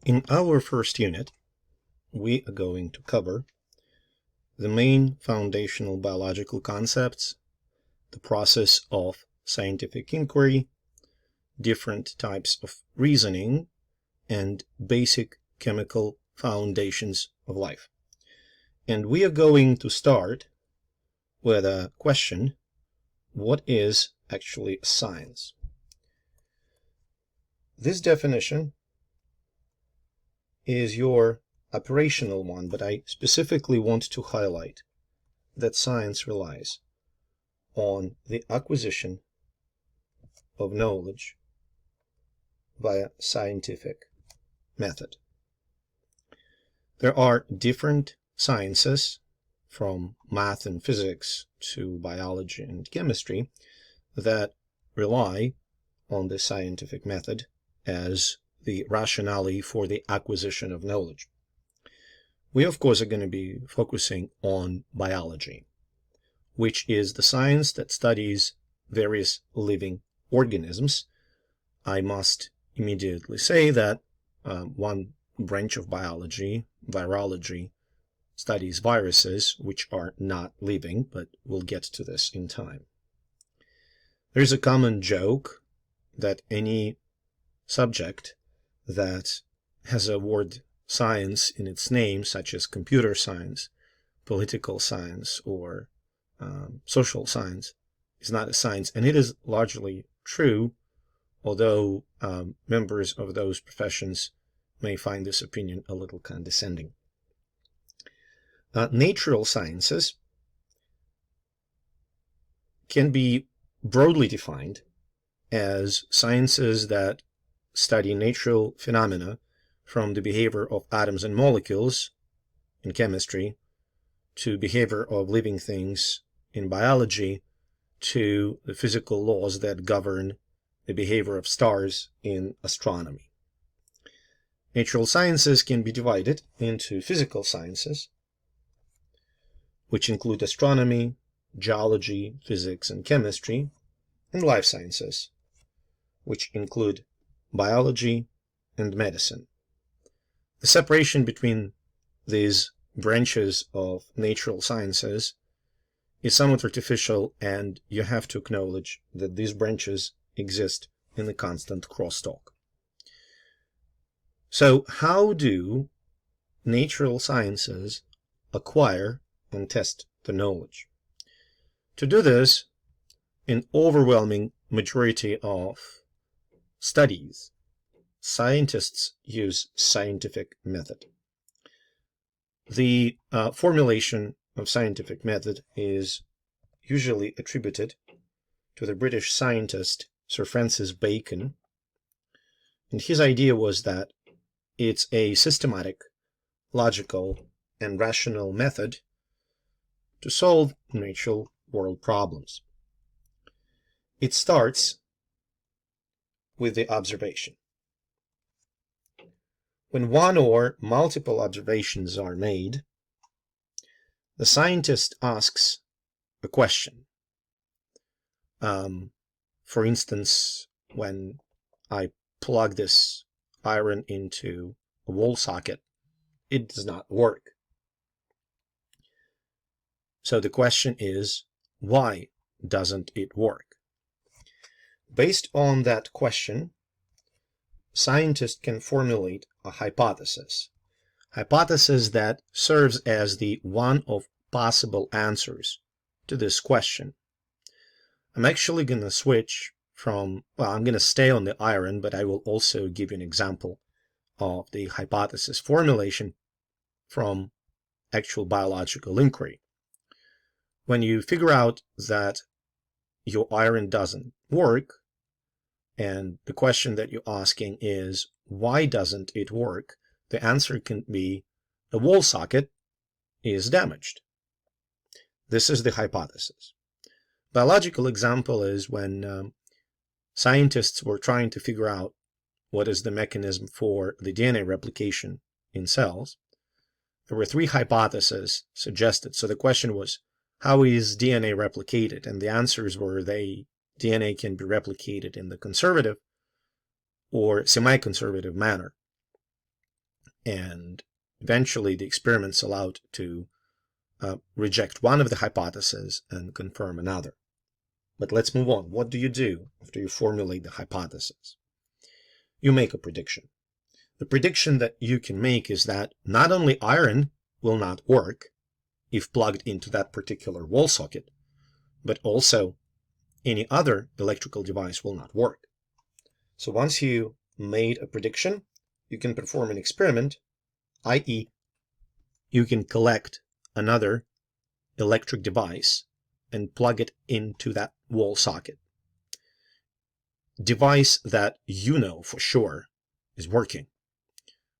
In our first unit, we are going to cover the main foundational biological concepts, the process of scientific inquiry, different types of reasoning, and basic chemical foundations of life. And we are going to start with a question: what is actually science? This definition is your operational one, but I specifically want to highlight that science relies on the acquisition of knowledge via scientific method. There are different sciences, from math and physics to biology and chemistry, that rely on the scientific method as the rationale for the acquisition of knowledge. We, of course, are going to be focusing on biology, which is the science that studies various living organisms. I must immediately say that one branch of biology, virology, studies viruses, which are not living, but we'll get to this in time. There's a common joke that any subject that has a word science in its name, such as computer science, political science, or social science, is not a science. And it is largely true, although members of those professions may find this opinion a little condescending. Natural sciences can be broadly defined as sciences that study natural phenomena, from the behavior of atoms and molecules in chemistry to behavior of living things in biology to the physical laws that govern the behavior of stars in astronomy. Natural sciences can be divided into physical sciences, which include astronomy, geology, physics, and chemistry, and life sciences, which include biology and medicine. The separation between these branches of natural sciences is somewhat artificial, and you have to acknowledge that these branches exist in the constant crosstalk. So how do natural sciences acquire and test the knowledge? To do this, an overwhelming majority of studies, scientists use scientific method. The formulation of scientific method is usually attributed to the British scientist Sir Francis Bacon, and his idea was that it's a systematic, logical, and rational method to solve natural world problems. It starts with the observation. When one or multiple observations are made, the scientist asks a question. For instance, when I plug this iron into a wall socket, it does not work. So the question is, why doesn't it work? Based on that question, scientists can formulate a hypothesis that serves as the one of possible answers to this question. I'm actually going to switch from, I'm going to stay on the iron, but I will also give you an example of the hypothesis formulation from actual biological inquiry. When you figure out that your iron doesn't work, and the question that you're asking is, why doesn't it work? The answer can be, the wall socket is damaged. This is the hypothesis. Biological example is when scientists were trying to figure out what is the mechanism for the DNA replication in cells. There were three hypotheses suggested. So the question was, how is DNA replicated? And the answers were DNA can be replicated in the conservative or semi-conservative manner. and eventually the experiment's allowed to reject one of the hypotheses and confirm another. But let's move on. What do you do after you formulate the hypothesis? You make a prediction. The prediction that you can make is that not only iron will not work if plugged into that particular wall socket, but also any other electrical device will not work. So once you made a prediction, you can perform an experiment, i.e., you can collect another electric device and plug it into that wall socket. Device that you know for sure is working.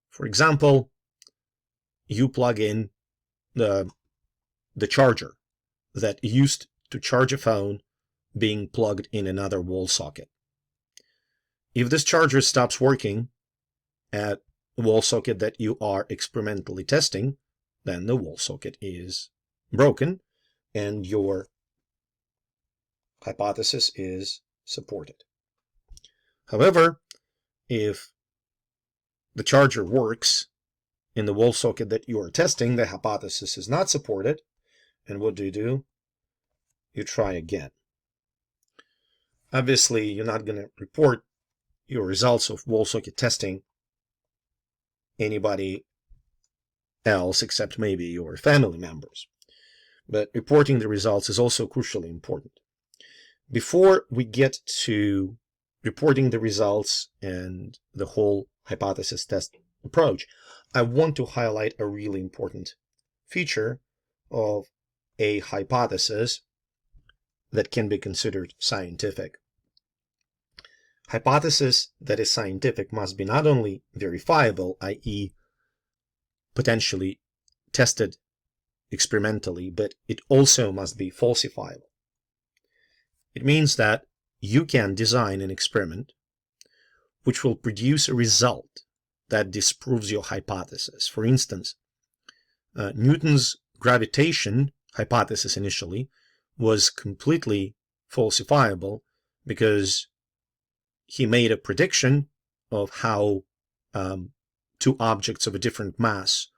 For example, you plug in the charger that used to charge a phone being plugged in another wall socket. If this charger stops working at the wall socket that you are experimentally testing, then the wall socket is broken and your hypothesis is supported. However, if the charger works in the wall socket that you are testing, the hypothesis is not supported. And what do? You try again. Obviously, you're not going to report your results of wall socket testing anybody else except maybe your family members. But reporting the results is also crucially important. Before we get to reporting the results and the whole hypothesis test approach, I want to highlight a really important feature of a hypothesis that can be considered scientific. Hypothesis that is scientific must be not only verifiable, i.e., potentially tested experimentally, but it also must be falsifiable. It means that you can design an experiment which will produce a result that disproves your hypothesis. For instance, Newton's gravitation hypothesis initially was completely falsifiable because he made a prediction of how two objects of a different mass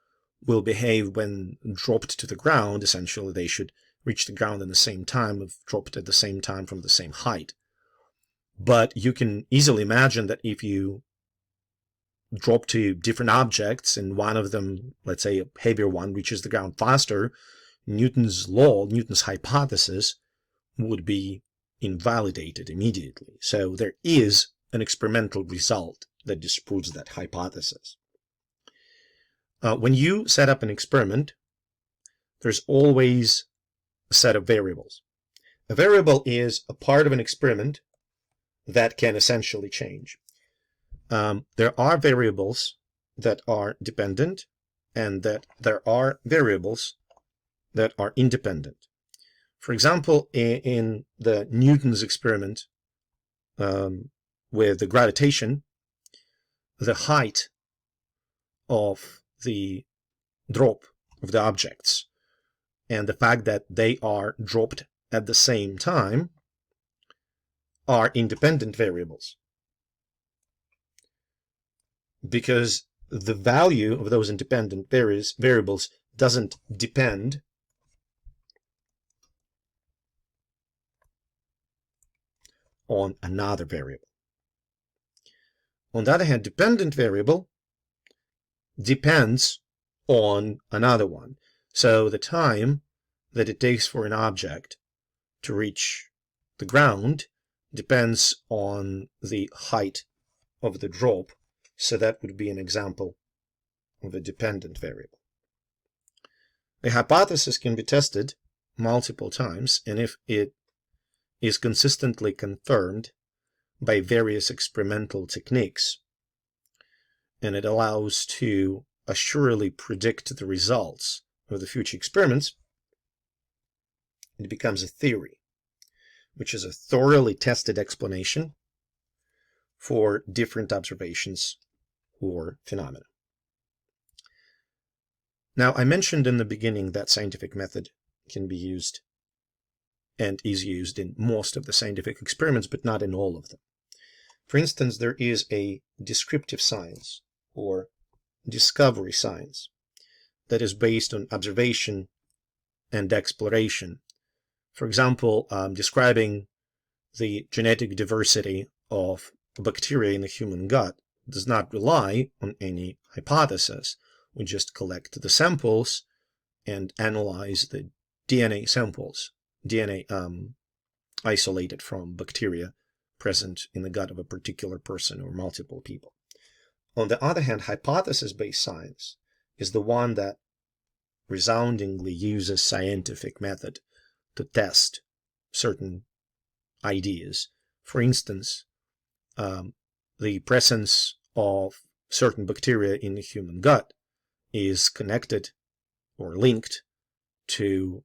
will behave when dropped to the ground. Essentially, they should reach the ground at the same time, if dropped at the same time from the same height. But you can easily imagine that if you drop to different objects and one of them, let's say a heavier one, reaches the ground faster, Newton's law, Newton's hypothesis would be invalidated immediately. So there is an experimental result that disproves that hypothesis. When you set up an experiment, there's always a set of variables. A variable is a part of an experiment that can essentially change. There are variables that are dependent and that there are variables that are independent. For example, in the Newton's experiment with the gravitation, the height of the drop of the objects and the fact that they are dropped at the same time are independent variables, because the value of those independent variables doesn't depend on another variable. On the other hand, dependent variable depends on another one. So the time that it takes for an object to reach the ground depends on the height of the drop. So that would be an example of a dependent variable. A hypothesis can be tested multiple times, and if it is consistently confirmed by various experimental techniques, and it allows to assuredly predict the results of the future experiments, it becomes a theory, which is a thoroughly tested explanation for different observations or phenomena. Now, I mentioned in the beginning that scientific method can be used and is used in most of the scientific experiments, but not in all of them. For instance, there is a descriptive science, or discovery science that is based on observation and exploration. For example, describing the genetic diversity of bacteria in the human gut does not rely on any hypothesis. We just collect the samples and analyze the DNA samples, DNA isolated from bacteria present in the gut of a particular person or multiple people. On the other hand, hypothesis-based science is the one that resoundingly uses scientific method to test certain ideas. For instance, the presence of certain bacteria in the human gut is connected or linked to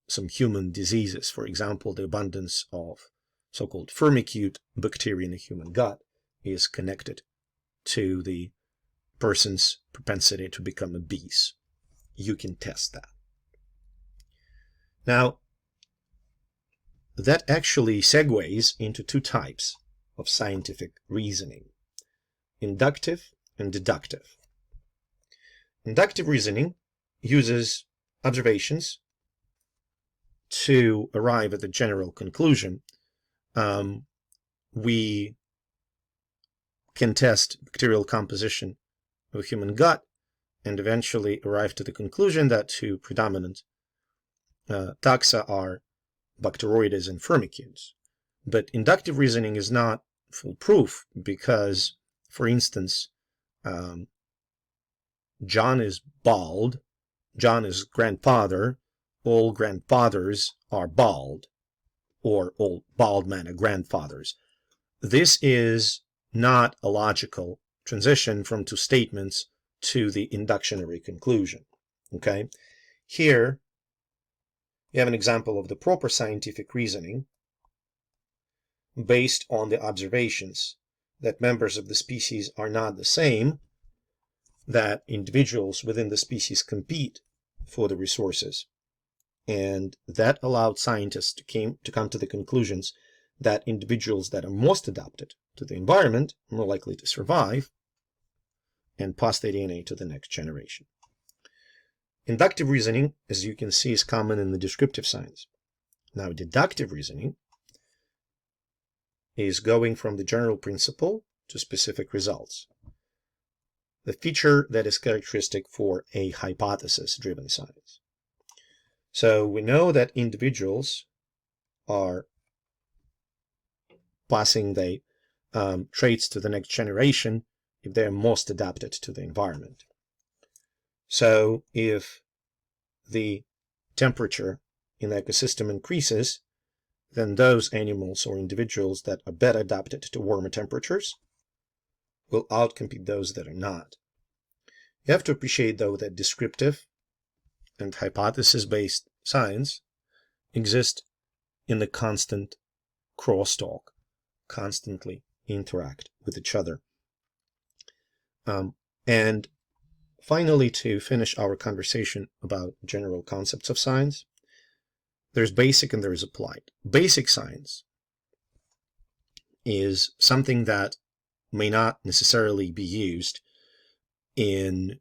some human diseases. For example, the abundance of so-called firmicute bacteria in the human gut is connected to the person's propensity to become obese. You can test that. Now, that actually segues into two types of scientific reasoning: inductive and deductive. Inductive reasoning uses observations to arrive at the general conclusion. We can test bacterial composition of human gut and eventually arrive to the conclusion that two predominant taxa are Bacteroides and Firmicutes. But inductive reasoning is not foolproof because, for instance, John is bald, John is grandfather, all grandfathers are bald, or all bald men are grandfathers. This is not a logical transition from two statements to the inductionary conclusion. Okay? Here, you have an example of the proper scientific reasoning based on the observations that members of the species are not the same, that individuals within the species compete for the resources, and that allowed scientists to come to the conclusions that individuals that are most adapted to the environment are more likely to survive and pass their DNA to the next generation. Inductive reasoning, as you can see, is common in the descriptive science. Now, deductive reasoning is going from the general principle to specific results, the feature that is characteristic for a hypothesis-driven science. So we know that individuals are passing the traits to the next generation if they're most adapted to the environment. So if the temperature in the ecosystem increases, then those animals or individuals that are better adapted to warmer temperatures will outcompete those that are not. You have to appreciate, though, that descriptive and hypothesis-based science exist in the constant crosstalk, constantly interact with each other. And finally, to finish our conversation about general concepts of science, there's basic and there's applied. Basic science is something that may not necessarily be used in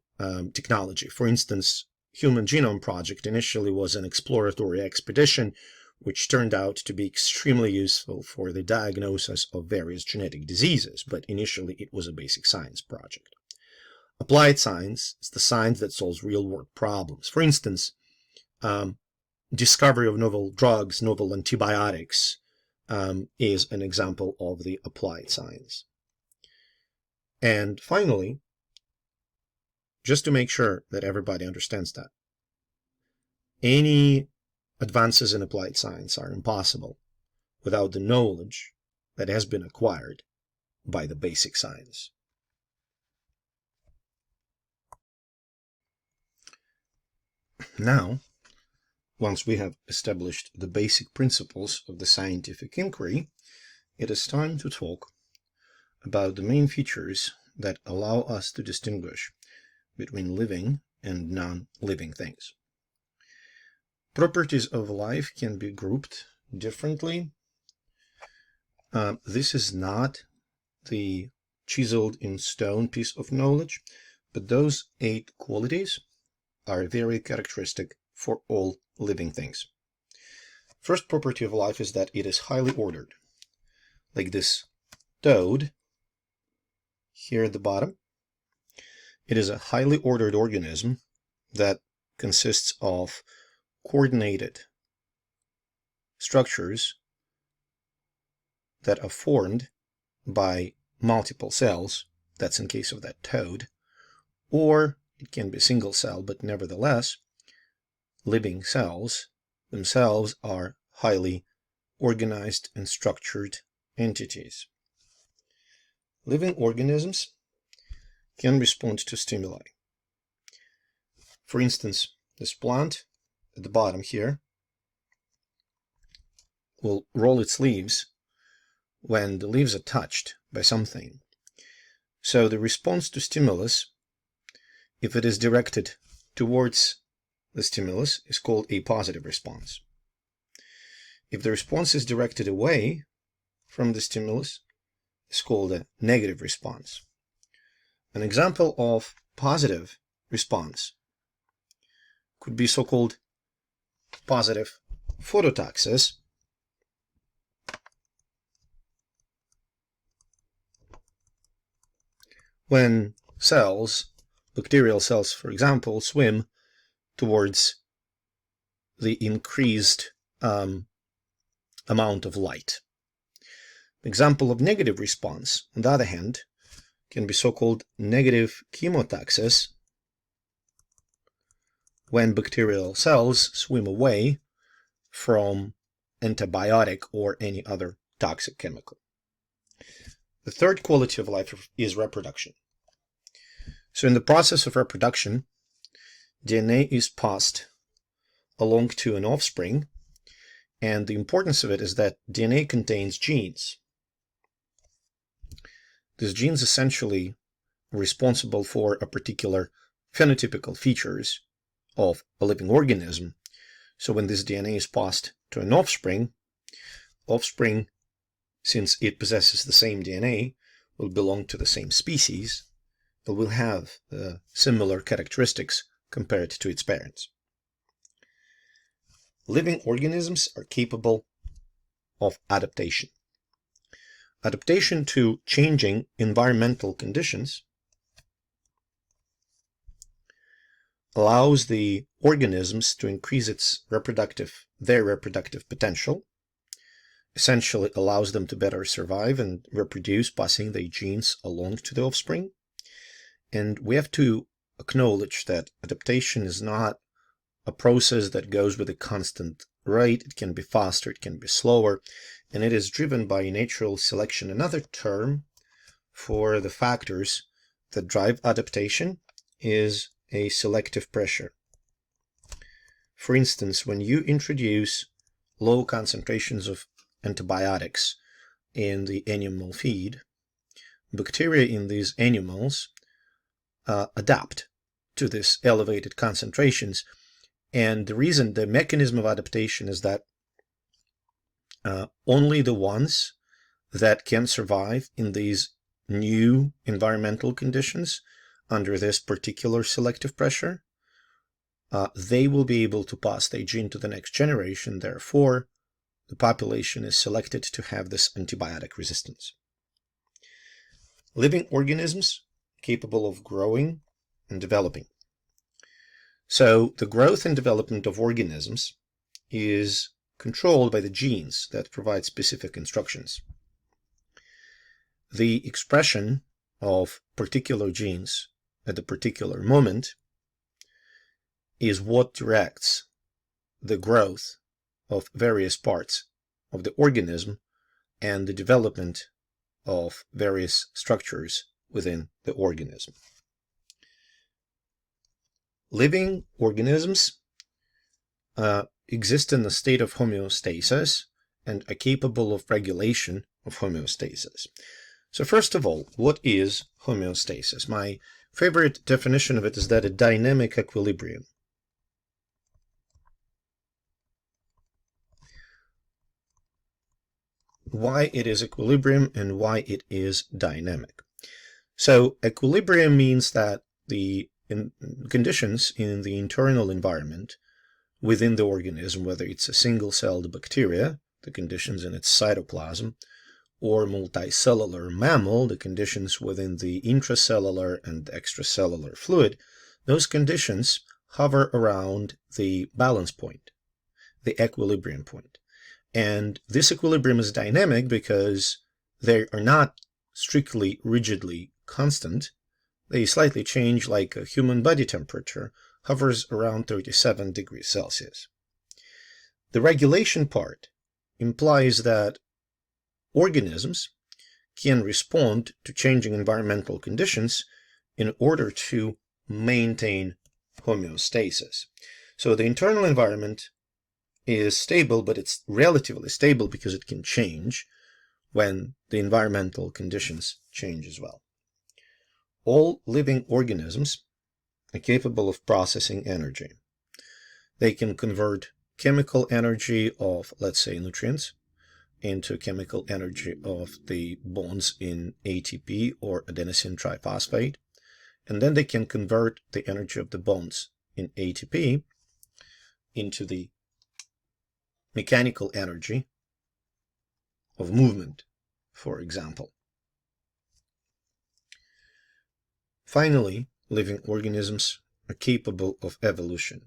technology. For instance, Human Genome Project initially was an exploratory expedition which turned out to be extremely useful for the diagnosis of various genetic diseases, but initially it was a basic science project. Applied science is the science that solves real-world problems. For instance, discovery of novel drugs, novel antibiotics is an example of the applied science. And finally, just to make sure that everybody understands that, any advances in applied science are impossible without the knowledge that has been acquired by the basic science. Now, once we have established the basic principles of the scientific inquiry, it is time to talk about the main features that allow us to distinguish between living and non-living things. Properties of life can be grouped differently. This is not the chiseled in stone piece of knowledge. but those 8 qualities are very characteristic for all living things. First property of life is that it is highly ordered. Like this toad here at the bottom. It is a highly ordered organism that consists of coordinated structures that are formed by multiple cells. That's in case of that toad. Or it can be a single cell, but nevertheless, living cells themselves are highly organized and structured entities. Living organisms can respond to stimuli. For instance, this plant at the bottom here will roll its leaves when the leaves are touched by something. So the response to stimulus, if it is directed towards the stimulus, is called a positive response. If the response is directed away from the stimulus, it's called a negative response. An example of positive response could be so-called positive phototaxis, when cells, bacterial cells for example, swim towards the increased amount of light. Example of negative response, on the other hand, can be so-called negative chemotaxis, when bacterial cells swim away from antibiotic or any other toxic chemical. The third quality of life is reproduction. So in the process of reproduction, DNA is passed along to an offspring, and the importance of it is that DNA contains genes. These genes essentially are responsible for a particular phenotypical features of a living organism. So when this DNA is passed to an offspring, since it possesses the same DNA, will belong to the same species, but will have similar characteristics compared to its parents. Living organisms are capable of adaptation. Adaptation to changing environmental conditions allows the organisms to increase their reproductive potential, essentially allows them to better survive and reproduce, passing their genes along to the offspring. And we have to acknowledge that adaptation is not a process that goes with a constant rate. It can be faster, it can be slower, and it is driven by natural selection. Another term for the factors that drive adaptation is a selective pressure. For instance, when you introduce low concentrations of antibiotics in the animal feed, bacteria in these animals adapt to this elevated concentrations. And the mechanism of adaptation is that only the ones that can survive in these new environmental conditions under this particular selective pressure, they will be able to pass their gene to the next generation. Therefore, the population is selected to have this antibiotic resistance. Living organisms capable of growing and developing. So the growth and development of organisms is controlled by the genes that provide specific instructions. The expression of particular genes at the particular moment is what directs the growth of various parts of the organism and the development of various structures within the organism. Living organisms exist in a state of homeostasis and are capable of regulation of homeostasis. So first of all, what is homeostasis? My favorite definition of it is that a dynamic equilibrium. Why it is equilibrium and why it is dynamic. So equilibrium means that the conditions in the internal environment within the organism, whether it's a single-celled bacteria, the conditions in its cytoplasm, or multicellular mammal, the conditions within the intracellular and extracellular fluid, those conditions hover around the balance point, the equilibrium point. And this equilibrium is dynamic because they are not strictly rigidly constant. They slightly change, like a human body temperature hovers around 37 degrees Celsius. The regulation part implies that organisms can respond to changing environmental conditions in order to maintain homeostasis. So the internal environment is stable, but it's relatively stable because it can change when the environmental conditions change as well. All living organisms are capable of processing energy. They can convert chemical energy of, let's say, nutrients into chemical energy of the bonds in ATP or adenosine triphosphate, and then they can convert the energy of the bonds in ATP into the mechanical energy of movement, for example. Finally, living organisms are capable of evolution.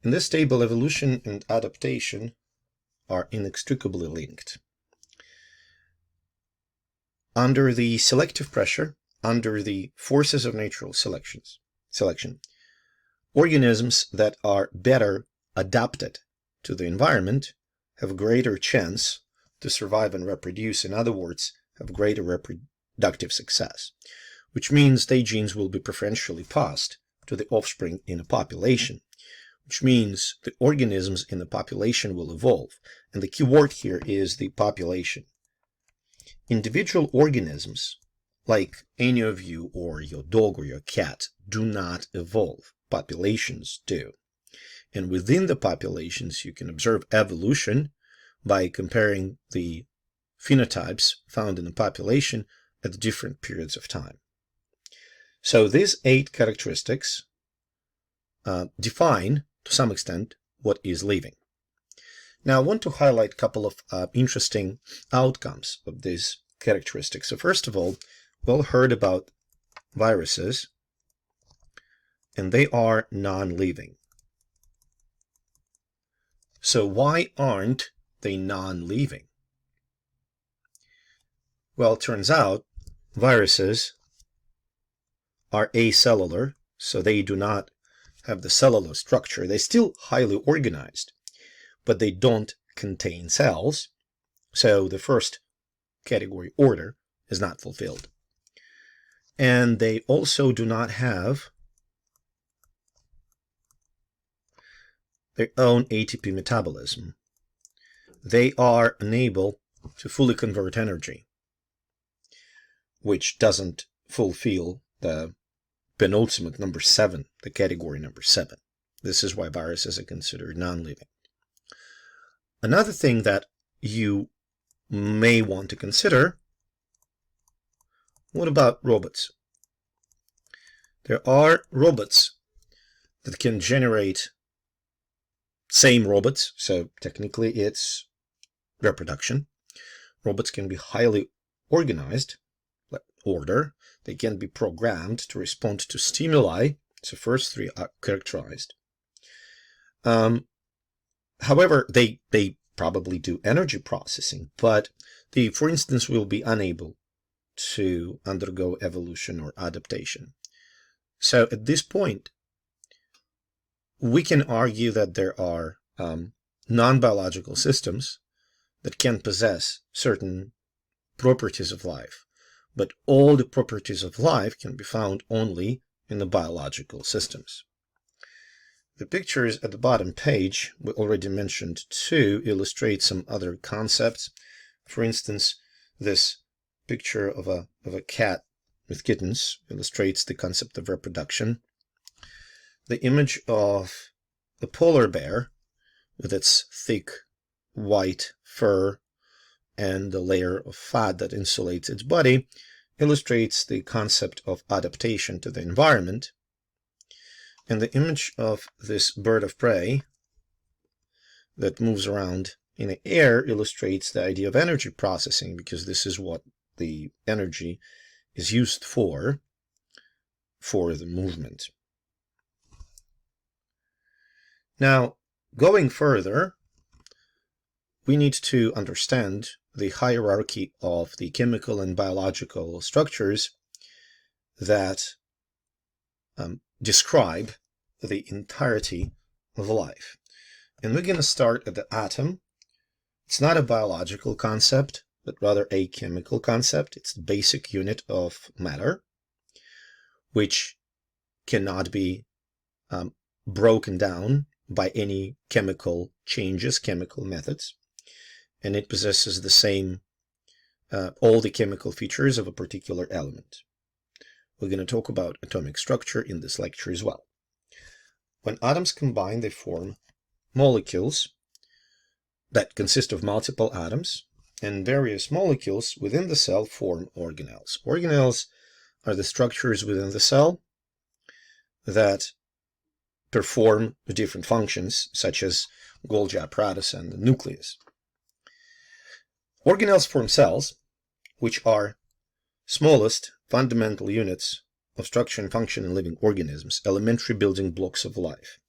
In this table, evolution and adaptation are inextricably linked. Under the selective pressure, under the forces of natural selection, organisms that are better adapted to the environment have a greater chance to survive and reproduce. In other words, have greater reproductive success, which means their genes will be preferentially passed to the offspring in a population, which means the organisms in the population will evolve. And the key word here is the population. Individual organisms, like any of you or your dog or your cat, do not evolve. Populations do. And within the populations, you can observe evolution by comparing the phenotypes found in the population at different periods of time. So these 8 characteristics define, to some extent, what is living. Now, I want to highlight a couple of interesting outcomes of these characteristics. So first of all, we all heard about viruses, and they are non-living. So why aren't they non-living? Well, it turns out viruses are acellular, so they do not have the cellular structure. They're still highly organized, but they don't contain cells, so the first category order is not fulfilled. And they also do not have their own ATP metabolism. They are unable to fully convert energy, which doesn't fulfill the penultimate number 7, the category number 7. This is why viruses are considered non-living. Another thing that you may want to consider, what about robots? There are robots that can generate same robots, so technically it's reproduction. Robots can be highly organized, like order. They can be programmed to respond to stimuli. So first 3 are characterized. However, they probably do energy processing, but they, for instance, will be unable to undergo evolution or adaptation. So at this point, we can argue that there are non-biological systems that can possess certain properties of life, but all the properties of life can be found only in the biological systems. The pictures at the bottom page, we already mentioned 2, illustrate some other concepts. For instance, this picture of a cat with kittens illustrates the concept of reproduction. The image of a polar bear with its thick white fur and the layer of fat that insulates its body illustrates the concept of adaptation to the environment. And the image of this bird of prey that moves around in the air illustrates the idea of energy processing, because this is what the energy is used for the movement. Now, going further, we need to understand the hierarchy of the chemical and biological structures that describe the entirety of life. And we're going to start at the atom. It's not a biological concept, but rather a chemical concept. It's the basic unit of matter, which cannot be broken down by any chemical changes, chemical methods. And it possesses the same, all the chemical features of a particular element. We're going to talk about atomic structure in this lecture as well. When atoms combine, they form molecules that consist of multiple atoms, and various molecules within the cell form organelles. Organelles are the structures within the cell that perform different functions, such as Golgi apparatus and the nucleus. Organelles form cells, which are smallest fundamental units of structure and function in living organisms, elementary building blocks of life.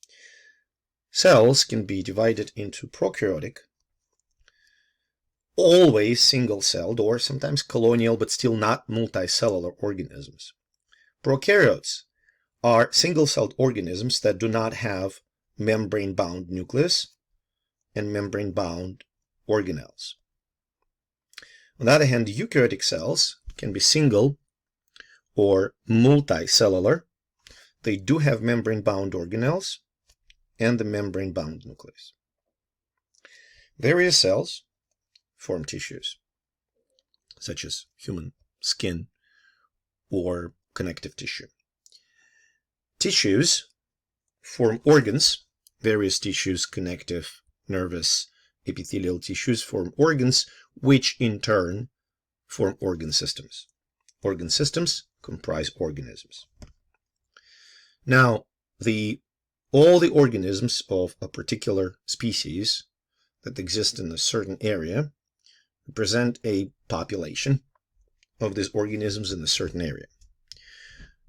Cells can be divided into prokaryotic, always single-celled, or sometimes colonial but still not multicellular organisms. Prokaryotes are single-celled organisms that do not have membrane-bound nucleus and membrane-bound organelles. On the other hand, eukaryotic cells can be single or multicellular. They do have membrane-bound organelles and the membrane-bound nucleus. Various cells form tissues, such as human skin or connective tissue. Tissues form organs. Various tissues, connective, nervous, epithelial tissues, form organs, which in turn form organ systems. Organ systems comprise organisms. Now, all the organisms of a particular species that exist in a certain area represent a population of these organisms in a certain area.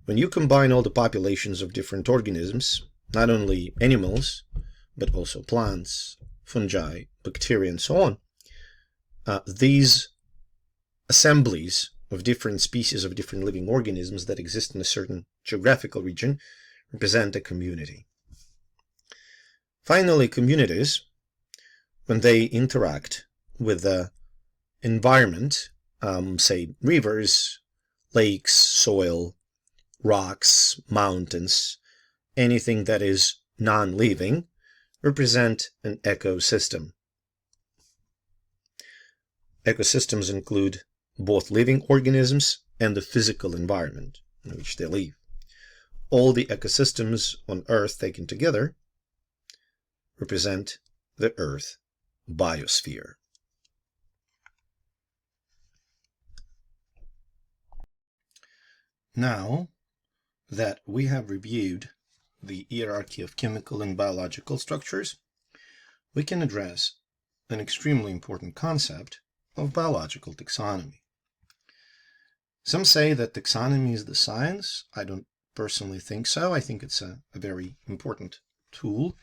When you combine all the populations of different organisms, not only animals, but also plants, fungi, bacteria, and so on, these assemblies of different species of different living organisms that exist in a certain geographical region represent a community. Finally, communities, when they interact with the environment, say rivers, lakes, soil, rocks, mountains, anything that is non-living, represent an ecosystem. Ecosystems include both living organisms and the physical environment in which they live. All the ecosystems on Earth taken together represent the Earth biosphere. Now that we have reviewed the hierarchy of chemical and biological structures, we can address an extremely important concept of biological taxonomy. Some say that taxonomy is the science. I don't personally think so. I think it's a very important tool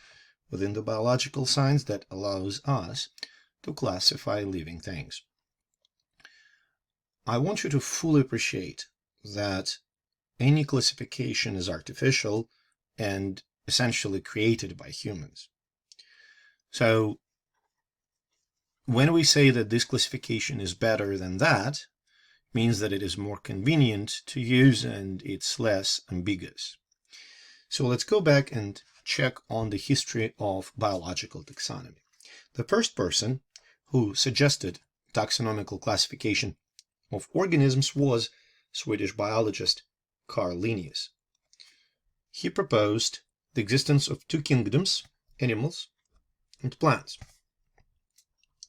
within the biological science that allows us to classify living things. I want you to fully appreciate that any classification is artificial and essentially created by humans. So when we say that this classification is better than that, it means that it is more convenient to use and it's less ambiguous. So let's go back and check on the history of biological taxonomy. The first person who suggested taxonomical classification of organisms was Swedish biologist Carl Linnaeus. He proposed the existence of two kingdoms, animals and plants.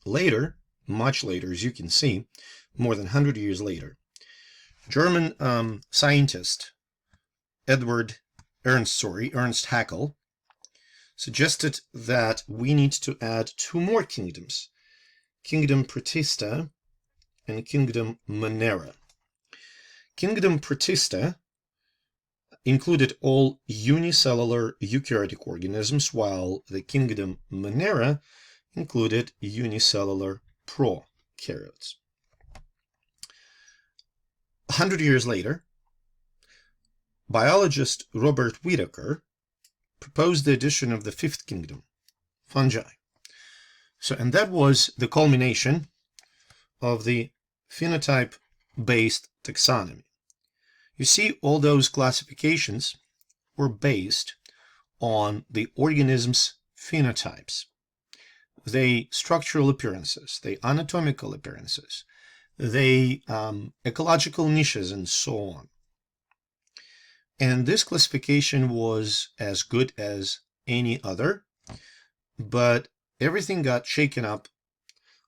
Later, much later, as you can see, more than 100 years later, German scientist Edward Ernst Haeckel, suggested that we need to add two more kingdoms, Kingdom Protista and Kingdom Monera. Kingdom Protista included all unicellular eukaryotic organisms, while the Kingdom Monera included unicellular prokaryotes. 100 years later, biologist Robert Whittaker proposed the addition of the fifth kingdom, fungi. And that was the culmination of the phenotype-based taxonomy. You see, all those classifications were based on the organism's phenotypes, the structural appearances, the anatomical appearances, the ecological niches, and so on. And this classification was as good as any other, but everything got shaken up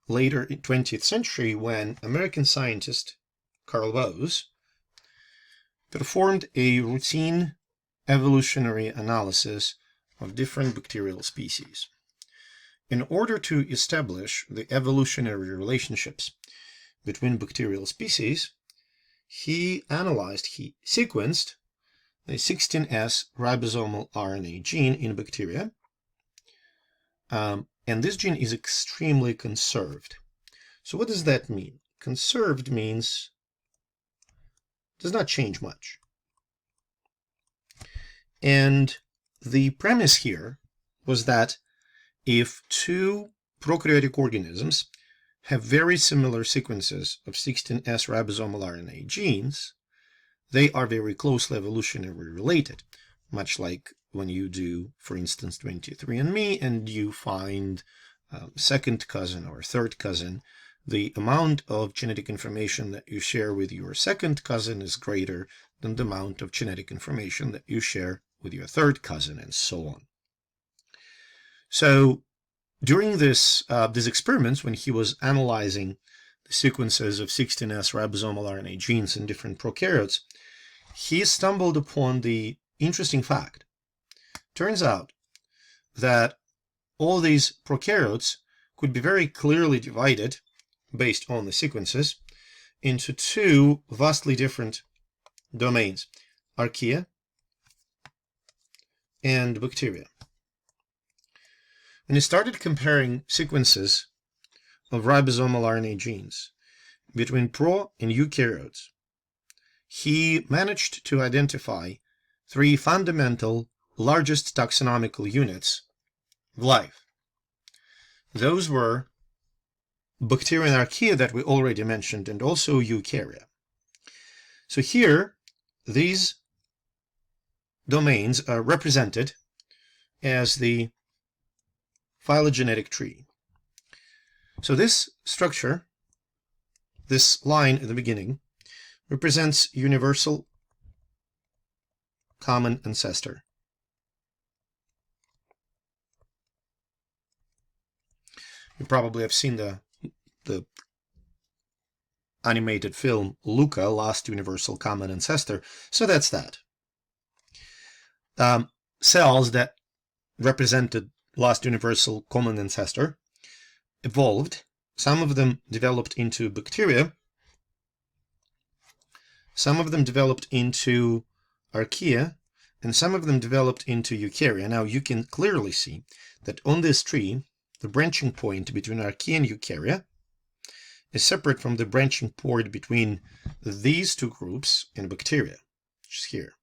later in 20th century when American scientist Carl Woese performed a routine evolutionary analysis of different bacterial species. In order to establish the evolutionary relationships between bacterial species, he sequenced the 16S ribosomal RNA gene in bacteria, and this gene is extremely conserved. So what does that mean? Conserved means does not change much. And the premise here was that if two prokaryotic organisms have very similar sequences of 16S ribosomal RNA genes, they are very closely evolutionarily related, much like when you do, for instance, 23andMe and you find second cousin or third cousin, the amount of genetic information that you share with your second cousin is greater than the amount of genetic information that you share with your third cousin, and so on. So during these experiments, when he was analyzing the sequences of 16S ribosomal RNA genes in different prokaryotes, he stumbled upon the interesting fact. Turns out that all these prokaryotes could be very clearly divided based on the sequences into two vastly different domains, archaea and bacteria. When he started comparing sequences of ribosomal RNA genes between pro and eukaryotes, he managed to identify three fundamental largest taxonomical units of life. Those were bacteria and archaea that we already mentioned, and also eukarya. So here, these domains are represented as the phylogenetic tree. So this structure, this line at the beginning, represents universal common ancestor. You probably have seen the animated film Luca, Last Universal Common Ancestor. So that's that. Cells that represented Last Universal Common Ancestor evolved. Some of them developed into bacteria. Some of them developed into archaea, and some of them developed into eukarya. Now you can clearly see that on this tree, the branching point between archaea and eukarya is separate from the branching point between these two groups in bacteria, which is here.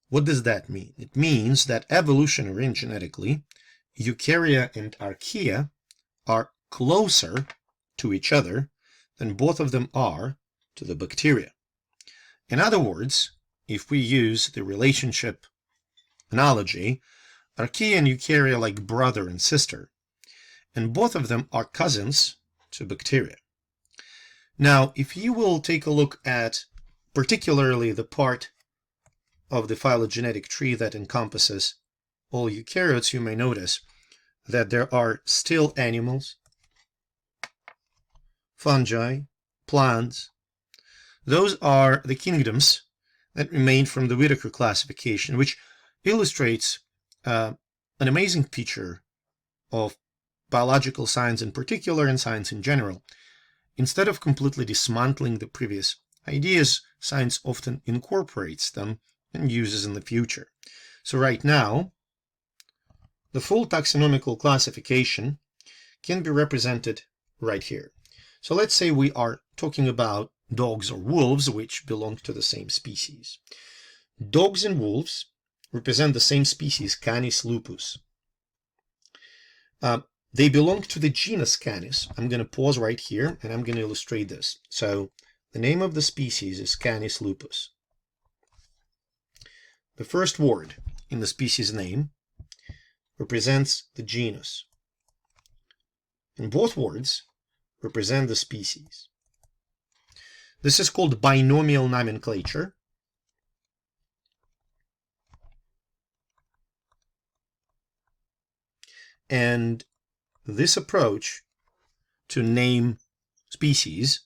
What does that mean? It means that evolutionarily and genetically, eukarya and archaea are closer to each other than both of them are to the bacteria. In other words, if we use the relationship analogy, archaea and eukarya are like brother and sister, and both of them are cousins to bacteria. Now, if you will take a look at particularly the part of the phylogenetic tree that encompasses all eukaryotes, you may notice that there are still animals, fungi, plants. Those are the kingdoms that remained from the Whittaker classification, which illustrates an amazing feature of biological science in particular and science in general. Instead of completely dismantling the previous ideas, science often incorporates them and uses in the future. So right now, the full taxonomical classification can be represented right here. So let's say we are talking about dogs or wolves, which belong to the same species. Dogs and wolves represent the same species, Canis lupus. They belong to the genus Canis. I'm going to pause right here and I'm going to illustrate this. So the name of the species is Canis lupus. The first word in the species name represents the genus, and both words represent the species. This is called binomial nomenclature. And this approach to name species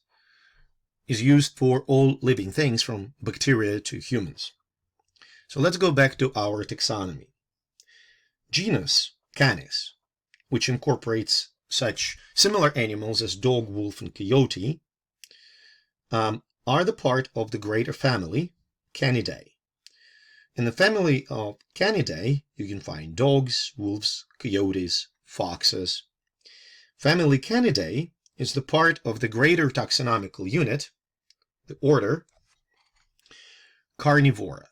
is used for all living things from bacteria to humans. So let's go back to our taxonomy. Genus Canis, which incorporates such similar animals as dog, wolf, and coyote, are the part of the greater family Canidae. In the family of Canidae, you can find dogs, wolves, coyotes, foxes. Family Canidae is the part of the greater taxonomical unit, the order Carnivora.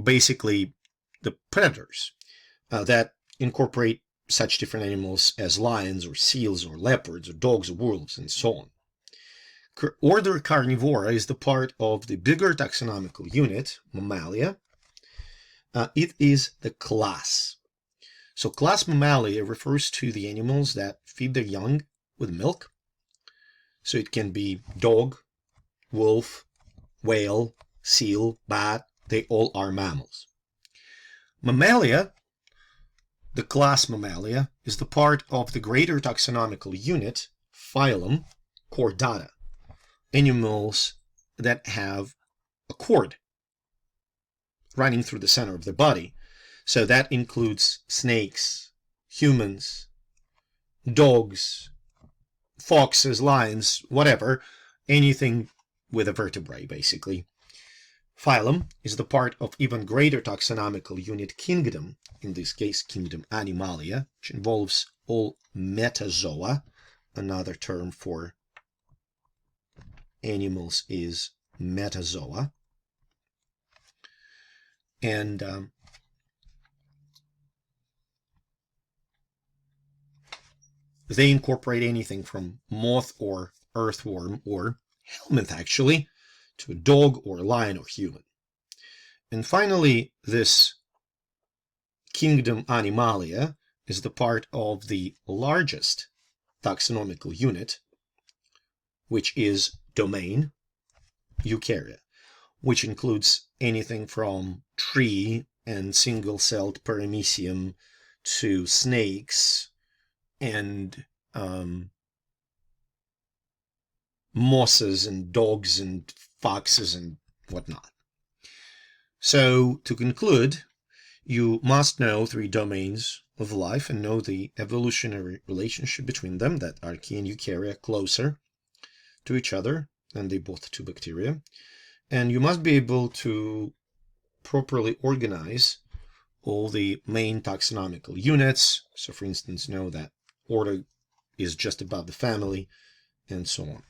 Basically, the predators that incorporate such different animals as lions or seals or leopards or dogs or wolves and so on. Order Carnivora is the part of the bigger taxonomical unit, Mammalia. It is the class. So class Mammalia refers to the animals that feed their young with milk. So it can be dog, wolf, whale, seal, bat. They all are mammals. Mammalia, the class Mammalia, is the part of the greater taxonomical unit, phylum Chordata. Animals that have a cord running through the center of the body. So that includes snakes, humans, dogs, foxes, lions, whatever, anything with a vertebrae, basically. Phylum is the part of even greater taxonomical unit, kingdom, in this case kingdom Animalia, which involves all metazoa. Another term for animals is metazoa. And they incorporate anything from moth or earthworm or helminth, actually, to a dog or a lion or human. And finally, this kingdom Animalia is the part of the largest taxonomical unit, which is domain Eukarya, which includes anything from tree and single-celled paramecium to snakes and mosses and dogs and foxes and whatnot. So to conclude, you must know 3 domains of life and know the evolutionary relationship between them, that archaea and eukarya closer to each other than they both to bacteria. And you must be able to properly organize all the main taxonomical units. So for instance, know that order is just about the family and so on.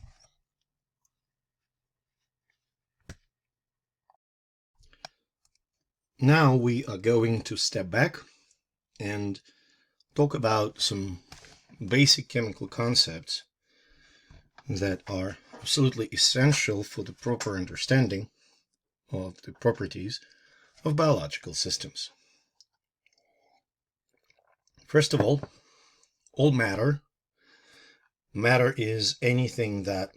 Now we are going to step back and talk about some basic chemical concepts that are absolutely essential for the proper understanding of the properties of biological systems. First of all matter. Matter is anything that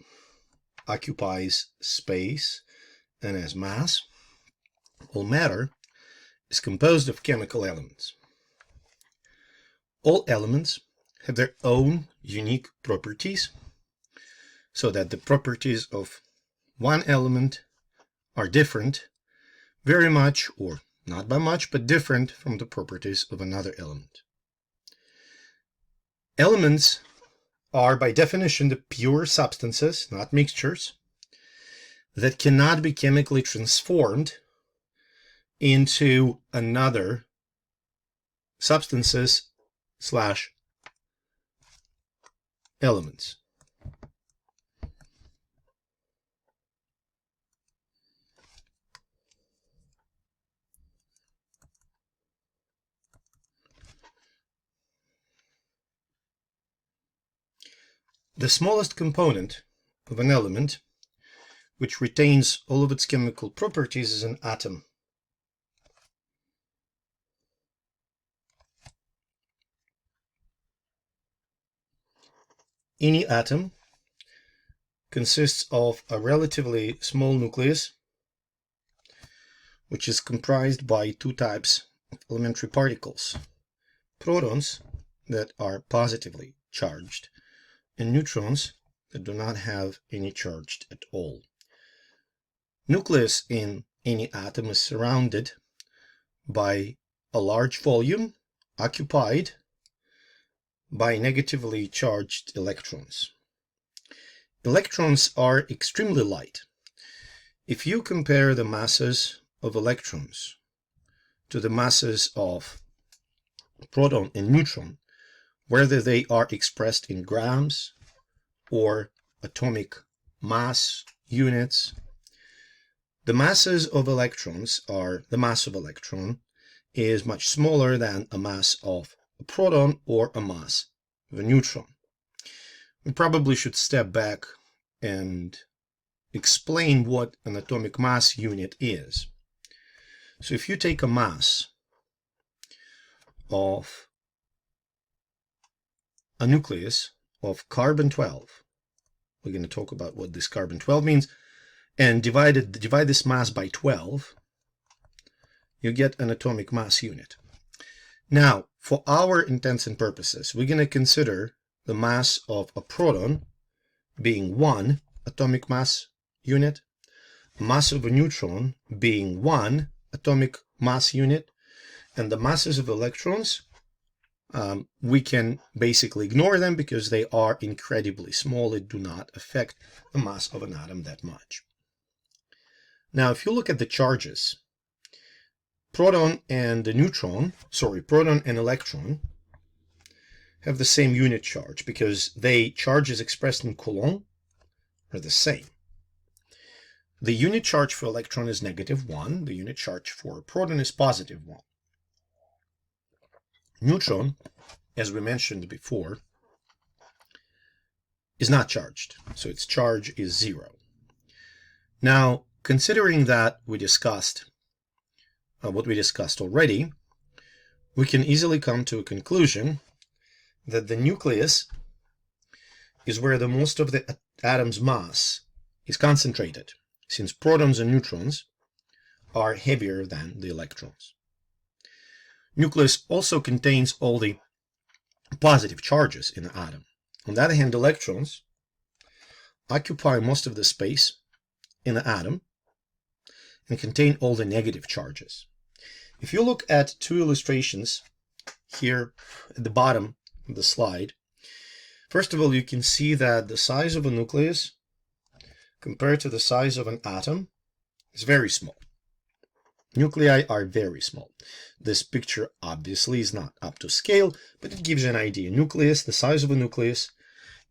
occupies space and has mass. All matter is composed of chemical elements. All elements have their own unique properties, so that the properties of one element are different very much, or not by much, but different from the properties of another element. Elements are by definition the pure substances, not mixtures, that cannot be chemically transformed into another substances slash elements. The smallest component of an element, which retains all of its chemical properties, is an atom. Any atom consists of a relatively small nucleus, which is comprised by two types of elementary particles: protons that are positively charged and neutrons that do not have any charge at all. Nucleus in any atom is surrounded by a large volume occupied by negatively charged electrons. Electrons are extremely light. If you compare the masses of electrons to the masses of proton and neutron, whether they are expressed in grams or atomic mass units, the masses of electrons are, the mass of electron is much smaller than a mass of a proton or a mass of a neutron. We probably should step back and explain what an atomic mass unit is. So if you take a mass of a nucleus of carbon-12, we're going to talk about what this carbon-12 means, and divide this mass by 12, you get an atomic mass unit. Now, for our intents and purposes, we're going to consider the mass of a proton being 1 atomic mass unit, mass of a neutron being 1 atomic mass unit, and the masses of electrons, we can basically ignore them because they are incredibly small. They do not affect the mass of an atom that much. Now, if you look at the charges, proton and electron have the same unit charge because they charges expressed in Coulomb are the same. The unit charge for electron is -1. The unit charge for proton is +1. Neutron, as we mentioned before, is not charged, so its charge is 0. Now, considering that we discussed what we discussed already, we can easily come to a conclusion that the nucleus is where the most of the atom's mass is concentrated, since protons and neutrons are heavier than the electrons. Nucleus also contains all the positive charges in the atom. On the other hand, electrons occupy most of the space in the atom and contain all the negative charges. If you look at two illustrations here at the bottom of the slide, first of all, you can see that the size of a nucleus compared to the size of an atom is very small. Nuclei are very small. This picture obviously is not up to scale, but it gives you an idea. Nucleus, the size of a nucleus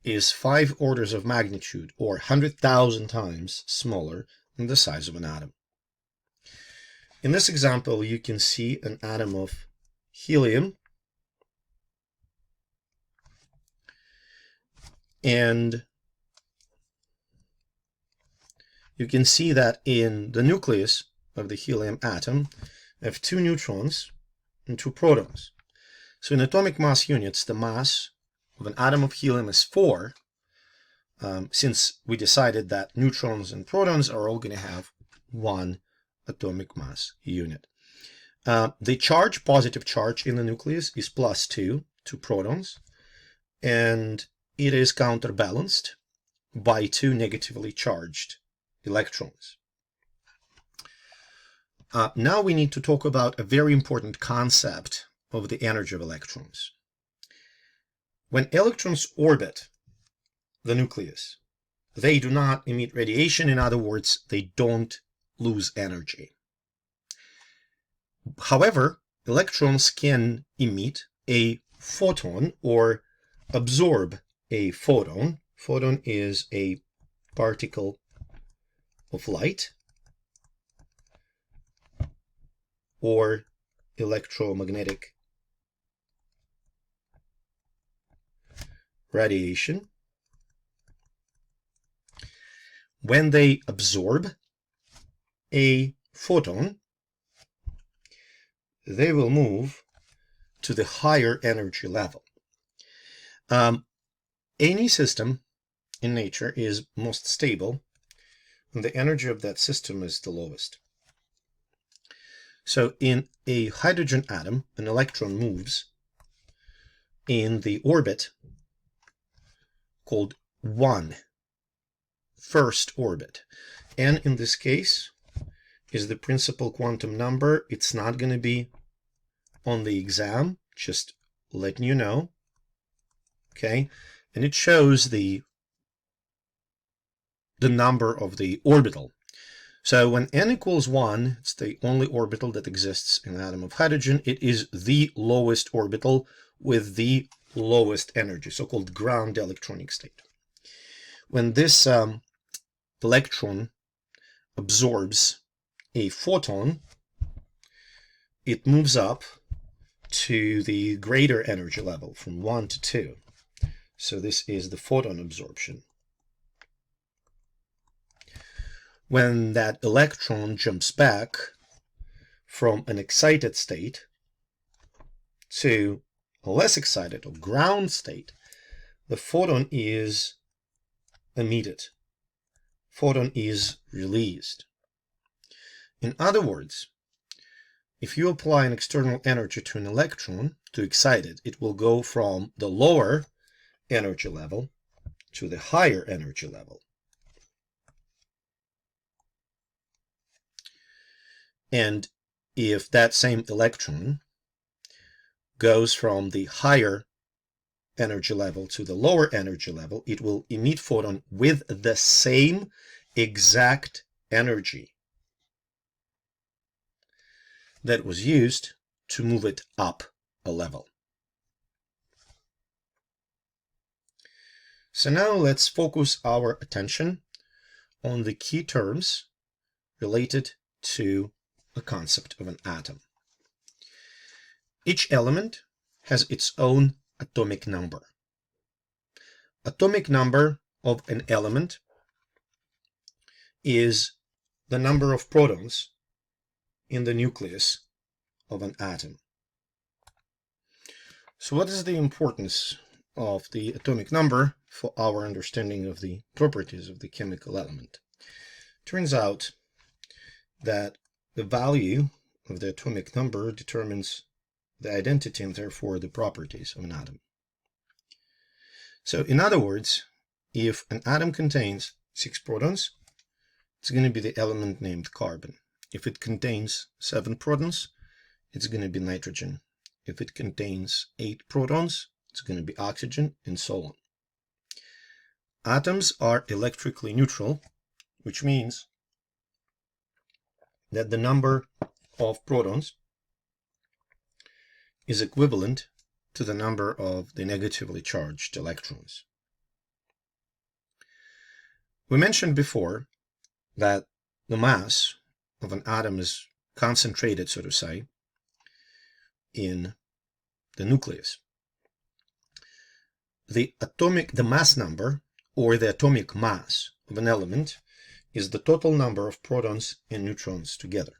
is 5 orders of magnitude, or 100,000 times smaller than the size of an atom. In this example, you can see an atom of helium, and you can see that in the nucleus of the helium atom, I have 2 neutrons and 2 protons. So in atomic mass units, the mass of an atom of helium is 4, since we decided that neutrons and protons are all going to have 1 atomic mass unit. The positive charge in the nucleus is +2 to protons, and it is counterbalanced by 2 negatively charged electrons. Now we need to talk about a very important concept of the energy of electrons. When electrons orbit the nucleus, they do not emit radiation. In other words, they don't lose energy. However, electrons can emit a photon or absorb a photon. Photon is a particle of light or electromagnetic radiation. When they absorb a photon, they will move to the higher energy level. Any system in nature is most stable when the energy of that system is the lowest. So in a hydrogen atom, an electron moves in the orbit called 1, first orbit. And in this case is the principal quantum number. It's not going to be on the exam, just letting you know. Okay, and it shows the number of the orbital. So when n equals 1, it's the only orbital that exists in an atom of hydrogen. It is the lowest orbital with the lowest energy, so-called ground electronic state. When this electron absorbs a photon, it moves up to the greater energy level from 1 to 2. So this is the photon absorption. When that electron jumps back from an excited state to a less excited or ground state, the photon is emitted. Photon is released. In other words, if you apply an external energy to an electron to excite it, it will go from the lower energy level to the higher energy level. And if that same electron goes from the higher energy level to the lower energy level, it will emit photon with the same exact energy that was used to move it up a level. So now let's focus our attention on the key terms related to a concept of an atom. Each element has its own atomic number. Atomic number of an element is the number of protons in the nucleus of an atom. So what is the importance of the atomic number for our understanding of the properties of the chemical element? Turns out that the value of the atomic number determines the identity and therefore the properties of an atom. So in other words, if an atom contains 6 protons, it's going to be the element named carbon. If it contains 7 protons, it's going to be nitrogen. If it contains 8 protons, it's going to be oxygen, and so on. Atoms are electrically neutral, which means that the number of protons is equivalent to the number of the negatively charged electrons. We mentioned before that the mass of an atom is concentrated, so to say, in the nucleus. The mass number, or the atomic mass of an element, is the total number of protons and neutrons together.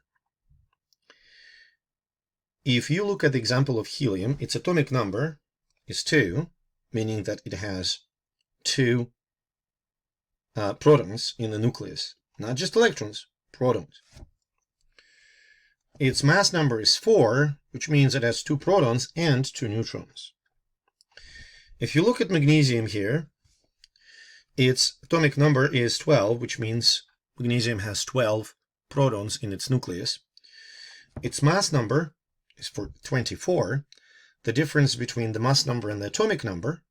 If you look at the example of helium, its atomic number is 2, meaning that it has 2 protons in the nucleus. Not just electrons, protons. Its mass number is 4, which means it has 2 protons and 2 neutrons. If you look at magnesium here, its atomic number is 12, which means magnesium has 12 protons in its nucleus. its mass number is for 24, the difference between the mass number and the atomic number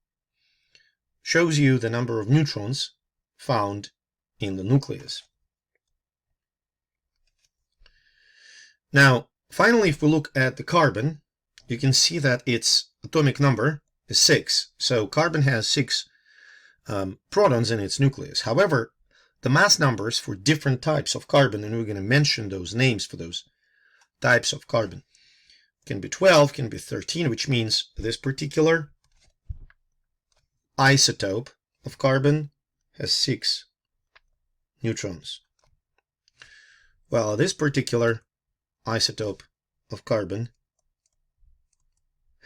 shows you the number of neutrons found in the nucleus. Now, finally, if we look at the carbon, you can see that its atomic number is 6. So carbon has 6 protons in its nucleus. However, the mass numbers for different types of carbon, and we're going to mention those names for those types of carbon, can be 12, can be 13, which means this particular isotope of carbon has 6 neutrons. Well, this particular isotope of carbon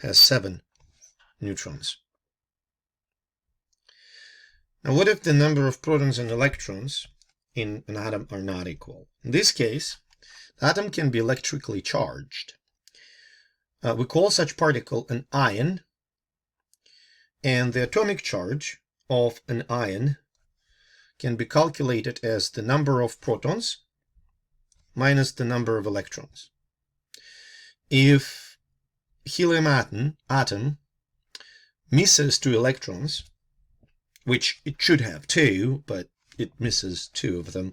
has 7 neutrons. Now, what if the number of protons and electrons in an atom are not equal? In this case, the atom can be electrically charged. We call such particle an ion, and the atomic charge of an ion can be calculated as the number of protons minus the number of electrons. If helium atom misses 2 electrons, which it should have 2, but it misses 2 of them,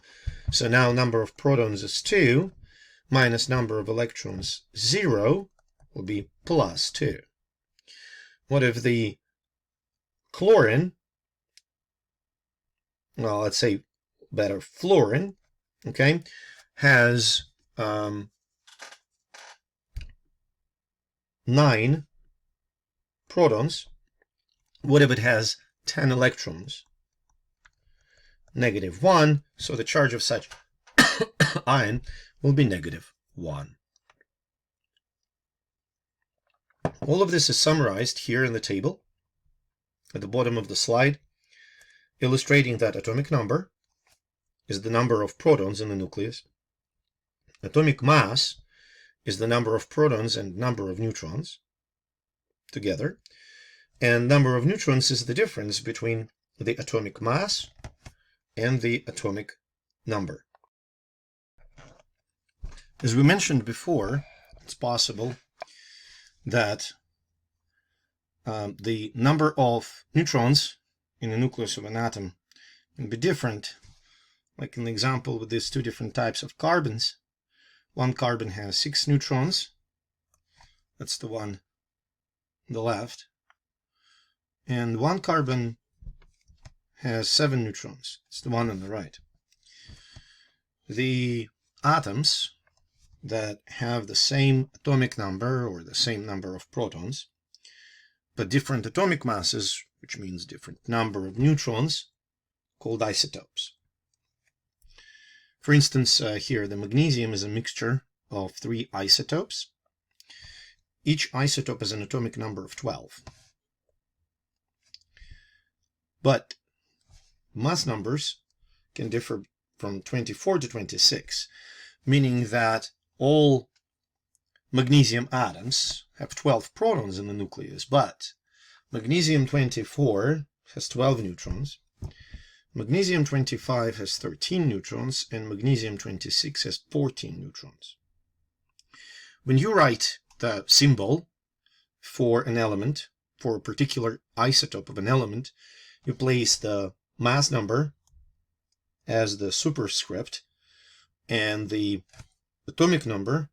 so now number of protons is 2 minus number of electrons 0 will be plus 2. What if the chlorine, well, let's say better fluorine, okay, has 9 protons. What if it has 10 electrons? -1, so the charge of such ion will be -1. All of this is summarized here in the table at the bottom of the slide, illustrating that atomic number is the number of protons in the nucleus. Atomic mass is the number of protons and number of neutrons together. And number of neutrons is the difference between the atomic mass and the atomic number. As we mentioned before, it's possible that the number of neutrons in the nucleus of an atom can be different. Like in the example with these 2 different types of carbons. One carbon has 6 neutrons. That's the one on the left. And one carbon has 7 neutrons. It's the one on the right. The atoms that have the same atomic number or the same number of protons, but different atomic masses, which means different number of neutrons, called isotopes. For instance, here the magnesium is a mixture of 3 isotopes. Each isotope has an atomic number of 12. But mass numbers can differ from 24 to 26, meaning that all magnesium atoms have 12 protons in the nucleus, but magnesium 24 has 12 neutrons, magnesium 25 has 13 neutrons, and magnesium 26 has 14 neutrons. When you write the symbol for an element, for a particular isotope of an element, you place the mass number as the superscript, and the atomic number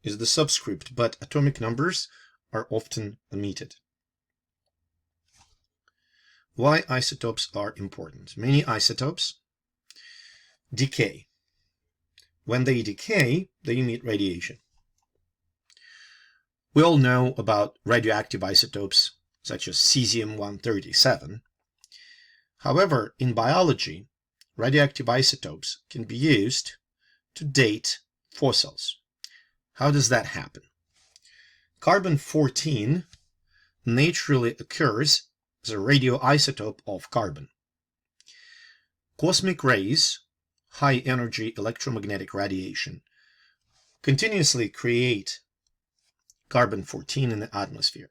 is the subscript, but atomic numbers are often omitted. Why isotopes are important? Many isotopes decay. When they decay, they emit radiation. We all know about radioactive isotopes such as cesium-137. However, in biology, radioactive isotopes can be used to date fossils. How does that happen? Carbon-14 naturally occurs as a radioisotope of carbon. Cosmic rays, high-energy electromagnetic radiation, continuously create carbon-14 in the atmosphere.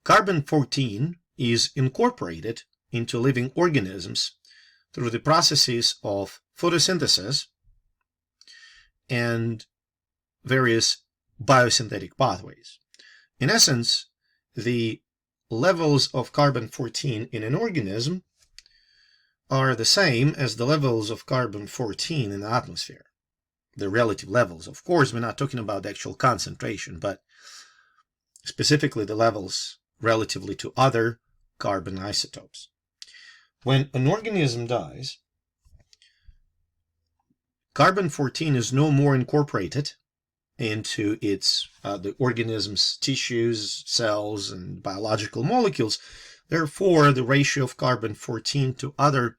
Carbon-14 is incorporated into living organisms through the processes of photosynthesis and various biosynthetic pathways. In essence, the levels of carbon-14 in an organism are the same as the levels of carbon-14 in the atmosphere. The relative levels. Of course, we're not talking about the actual concentration, but specifically the levels relatively to other carbon isotopes. When an organism dies, carbon-14 is no more incorporated into the organism's tissues, cells, and biological molecules. Therefore, the ratio of carbon-14 to other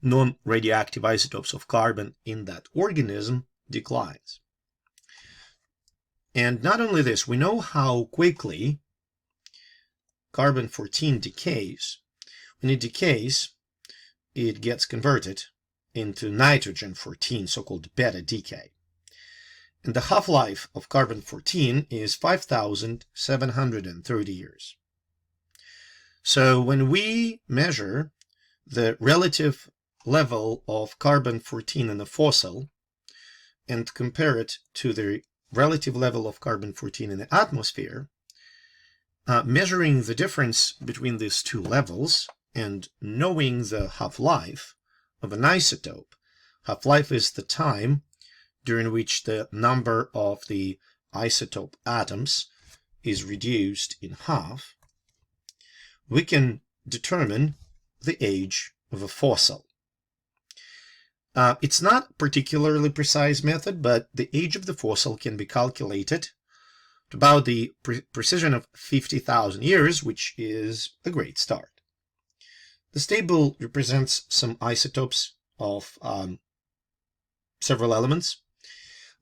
non-radioactive isotopes of carbon in that organism declines. And not only this, we know how quickly carbon-14 decays. When it decays, it gets converted into nitrogen-14, so-called beta decay. And the half-life of carbon-14 is 5,730 years. So when we measure the relative level of carbon-14 in a fossil and compare it to the relative level of carbon-14 in the atmosphere, measuring the difference between these two levels and knowing the half-life of an isotope, half-life is the time during which the number of the isotope atoms is reduced in half, we can determine the age of a fossil. It's not a particularly precise method, but the age of the fossil can be calculated to about the precision of 50,000 years, which is a great start. This table represents some isotopes of several elements.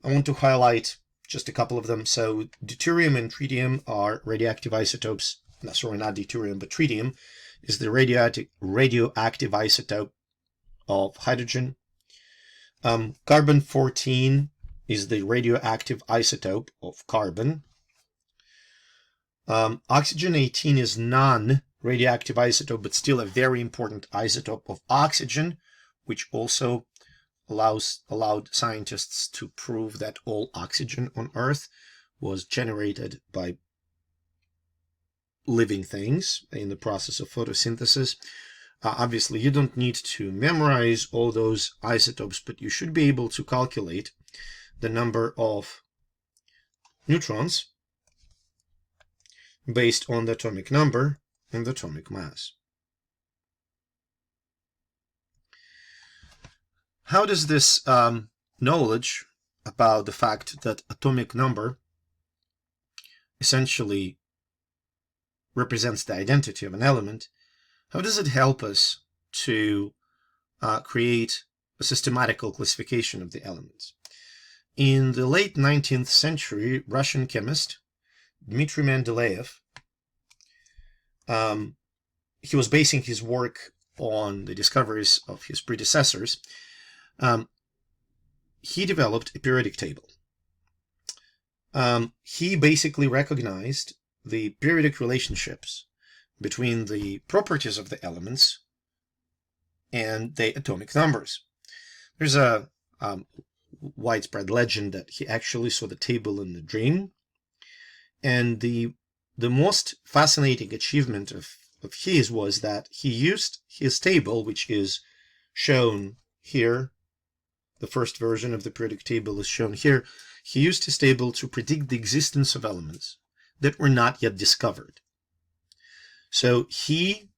I want to highlight just a couple of them. So deuterium and tritium are radioactive isotopes. No, sorry, not deuterium, but tritium is the radioactive isotope of hydrogen. Carbon-14 is the radioactive isotope of carbon. Oxygen-18 is non-radioactive isotope, but still a very important isotope of oxygen, which also allowed scientists to prove that all oxygen on Earth was generated by living things in the process of photosynthesis. Obviously, you don't need to memorize all those isotopes, but you should be able to calculate the number of neutrons based on the atomic number and the atomic mass. How does this knowledge about the fact that atomic number essentially represents the identity of an element, how does it help us to create a systematical classification of the elements? In the late 19th century, Russian chemist Dmitry Mendeleev, he was basing his work on the discoveries of his predecessors. He developed a periodic table. He basically recognized the periodic relationships between the properties of the elements and the atomic numbers. There's a widespread legend that he actually saw the table in a dream, and the most fascinating achievement of his was that he used his table, which is shown here. The first version of the periodic table is shown here. He used his table to predict the existence of elements that were not yet discovered. So he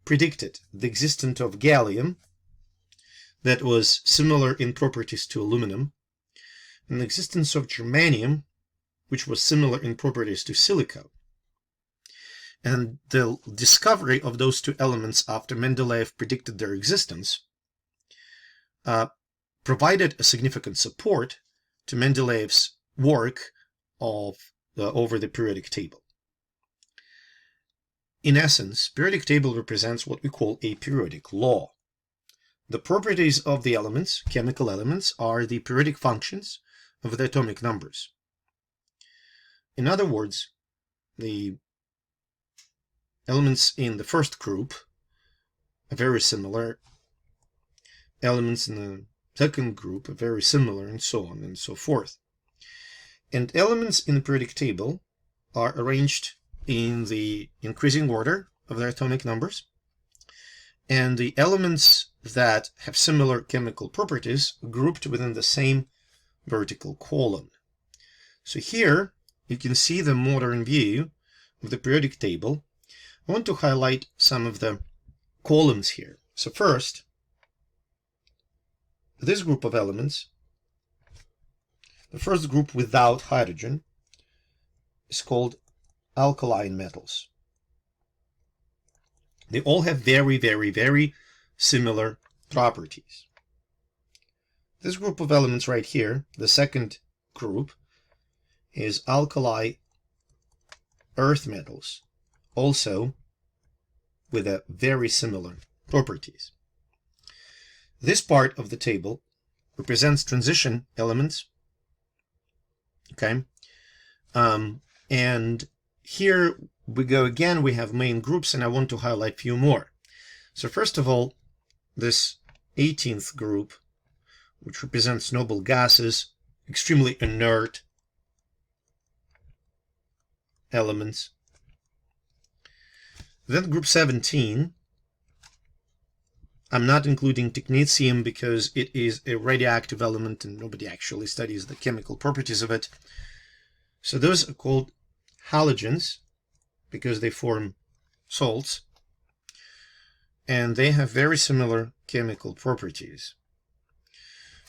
predicted the existence of gallium that was similar in properties to aluminum, and the existence of germanium, which was similar in properties to silica. And the discovery of those two elements after Mendeleev predicted their existence provided a significant support to Mendeleev's work over the periodic table. In essence, periodic table represents what we call a periodic law. The properties of the elements, chemical elements, are the periodic functions of the atomic numbers. In other words, the elements in the first group are very similar. Elements in the second group are very similar, and so on and so forth. And elements in the periodic table are arranged in the increasing order of their atomic numbers. And the elements that have similar chemical properties grouped within the same vertical column. So here you can see the modern view of the periodic table. I want to highlight some of the columns here. So first, this group of elements, the first group without hydrogen, is called alkaline metals. They all have very, very, very similar properties. This group of elements right here, the second group, is alkali earth metals, also with a very similar properties. This part of the table represents transition elements. Okay, and here we go again. We have main groups, and I want to highlight a few more. So first of all, this 18th group, which represents noble gases, extremely inert elements. Then group 17, I'm not including technetium because it is a radioactive element and nobody actually studies the chemical properties of it. So those are called halogens because they form salts, and they have very similar chemical properties.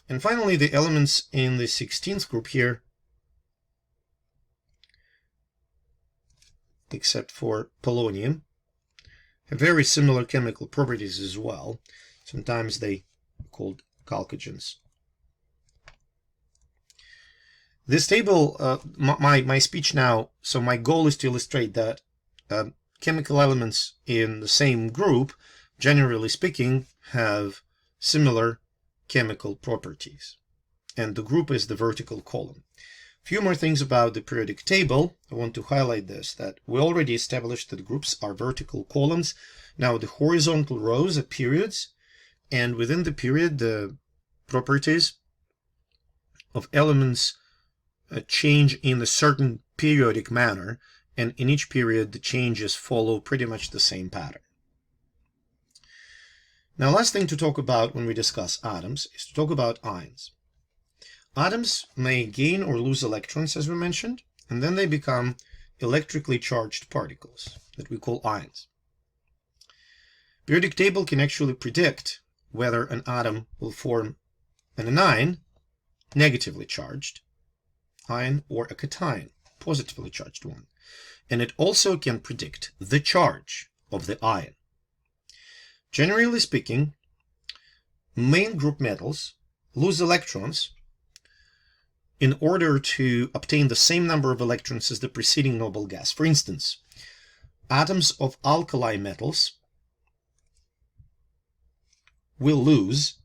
And finally, the elements in the 16th group here, except for polonium, have very similar chemical properties as well. Sometimes they are called chalcogens. This table, my speech now, so my goal is to illustrate that chemical elements in the same group, generally speaking, have similar chemical properties. And the group is the vertical column. A few more things about the periodic table. I want to highlight this, that we already established that groups are vertical columns. Now the horizontal rows are periods, and within the period the properties of elements change in a certain periodic manner, and in each period the changes follow pretty much the same pattern. Now, last thing to talk about when we discuss atoms is to talk about ions. Atoms may gain or lose electrons, as we mentioned, and then they become electrically charged particles that we call ions. Periodic table can actually predict whether an atom will form an anion, negatively charged ion, or a cation, positively charged one. And it also can predict the charge of the ion. Generally speaking, main group metals lose electrons in order to obtain the same number of electrons as the preceding noble gas. For instance, atoms of alkali metals will lose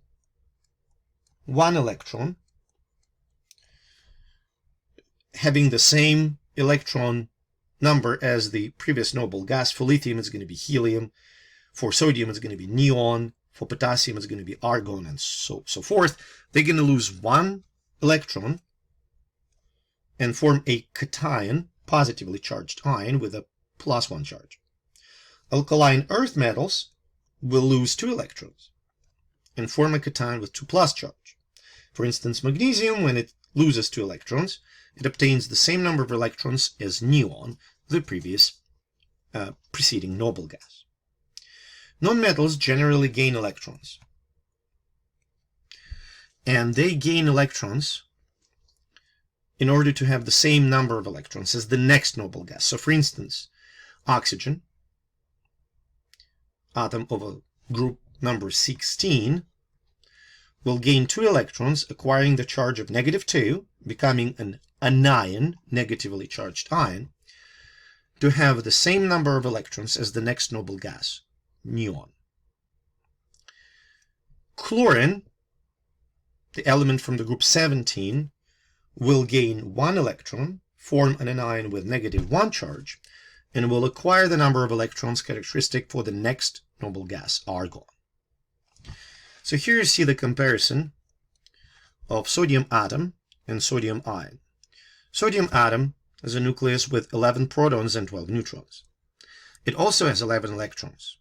one electron, having the same electron number as the previous noble gas. For lithium, it's going to be helium. For sodium, it's going to be neon. For potassium, it's going to be argon, and so forth. They're going to lose one electron and form a cation, positively charged ion, with a +1 charge. Alkaline earth metals will lose 2 electrons and form a cation with 2+ charge. For instance, magnesium, when it loses 2 electrons, it obtains the same number of electrons as neon, the previous preceding noble gas. Nonmetals generally gain electrons, and they gain electrons in order to have the same number of electrons as the next noble gas. So for instance, oxygen, atom of a group number 16, will gain 2 electrons, acquiring the charge of -2, becoming an anion, negatively charged ion, to have the same number of electrons as the next noble gas, neon. Chlorine, the element from the group 17, will gain 1 electron, form an anion with -1 charge, and will acquire the number of electrons characteristic for the next noble gas, argon. So here you see the comparison of sodium atom and sodium ion. Sodium atom has a nucleus with 11 protons and 12 neutrons. It also has 11 electrons.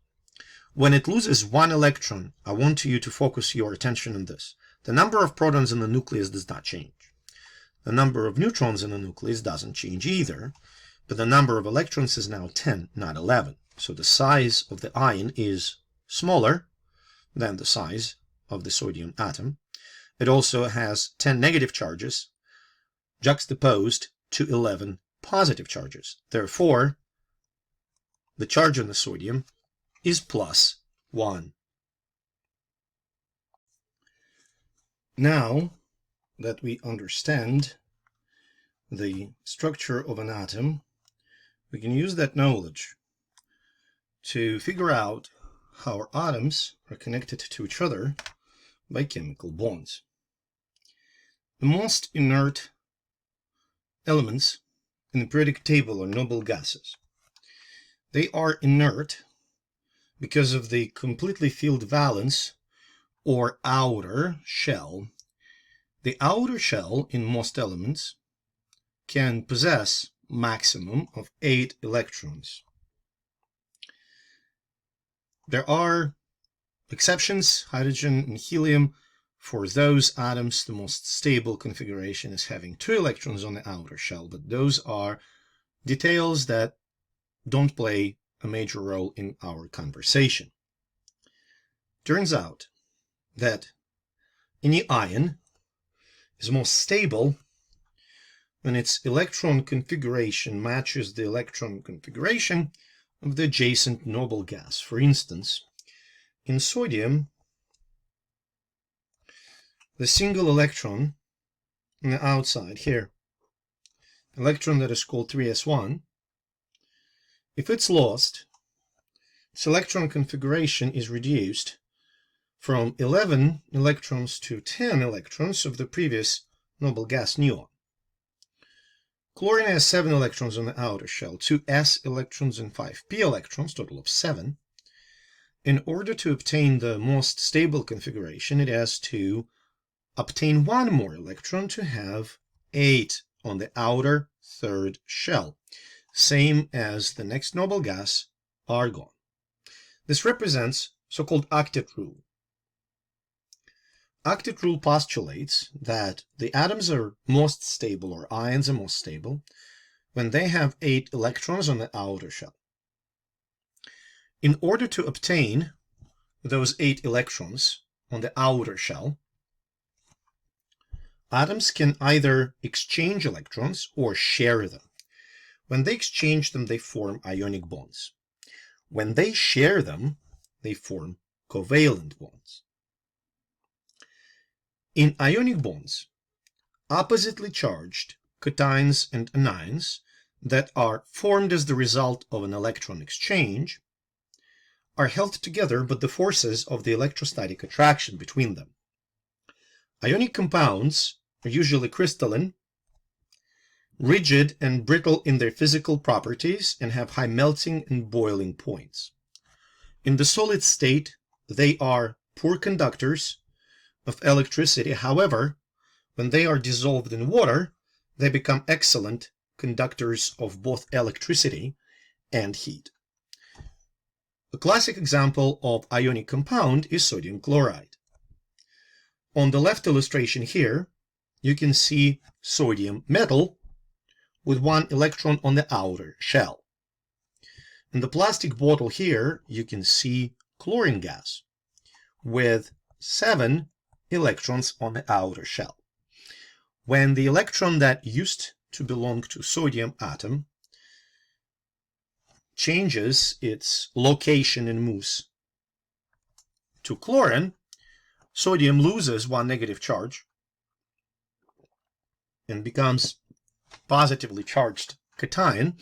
When it loses one electron, I want you to focus your attention on this. The number of protons in the nucleus does not change. The number of neutrons in the nucleus doesn't change either, but the number of electrons is now 10, not 11. So the size of the ion is smaller than the size of the sodium atom. It also has 10 negative charges juxtaposed to 11 positive charges. Therefore, the charge on the sodium is +1. Now that we understand the structure of an atom, we can use that knowledge to figure out how our atoms are connected to each other by chemical bonds. The most inert elements in the periodic table are noble gases. They are inert because of the completely filled valence or outer shell. The outer shell in most elements can possess maximum of 8 electrons. There are exceptions, hydrogen and helium. For those atoms, the most stable configuration is having 2 electrons on the outer shell, but those are details that don't play a major role in our conversation. Turns out that any ion is most stable when its electron configuration matches the electron configuration of the adjacent noble gas. For instance, in sodium, the single electron on the outside here, electron that is called 3s1, if it's lost, its electron configuration is reduced from 11 electrons to 10 electrons of the previous noble gas neon. Chlorine has 7 electrons on the outer shell, 2 s electrons and 5 p electrons, total of 7. In order to obtain the most stable configuration, it has to obtain 1 more electron to have 8 on the outer third shell, same as the next noble gas, argon. This represents so-called octet rule. Octet rule postulates that the atoms are most stable, or ions are most stable, when they have 8 electrons on the outer shell. In order to obtain those 8 electrons on the outer shell, atoms can either exchange electrons or share them. When they exchange them, they form ionic bonds. When they share them, they form covalent bonds. In ionic bonds, oppositely charged cations and anions that are formed as the result of an electron exchange are held together by the forces of the electrostatic attraction between them. Ionic compounds are usually crystalline, rigid and brittle in their physical properties, and have high melting and boiling points. In the solid state, they are poor conductors of electricity. However, when they are dissolved in water, they become excellent conductors of both electricity and heat. A classic example of ionic compound is sodium chloride. On the left illustration here, you can see sodium metal with 1 electron on the outer shell. In the plastic bottle here, you can see chlorine gas with 7 electrons on the outer shell. When the electron that used to belong to sodium atom changes its location and moves to chlorine, sodium loses 1 negative charge and becomes positively charged cation,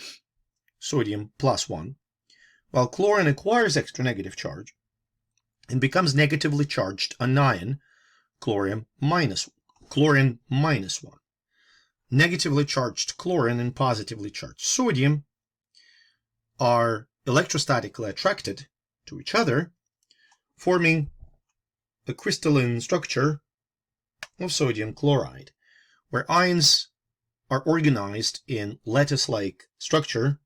sodium +1, while chlorine acquires extra negative charge and becomes negatively charged anion, chlorine -1. Negatively charged chlorine and positively charged sodium are electrostatically attracted to each other, forming the crystalline structure of sodium chloride, where ions are organized in lattice-like structure,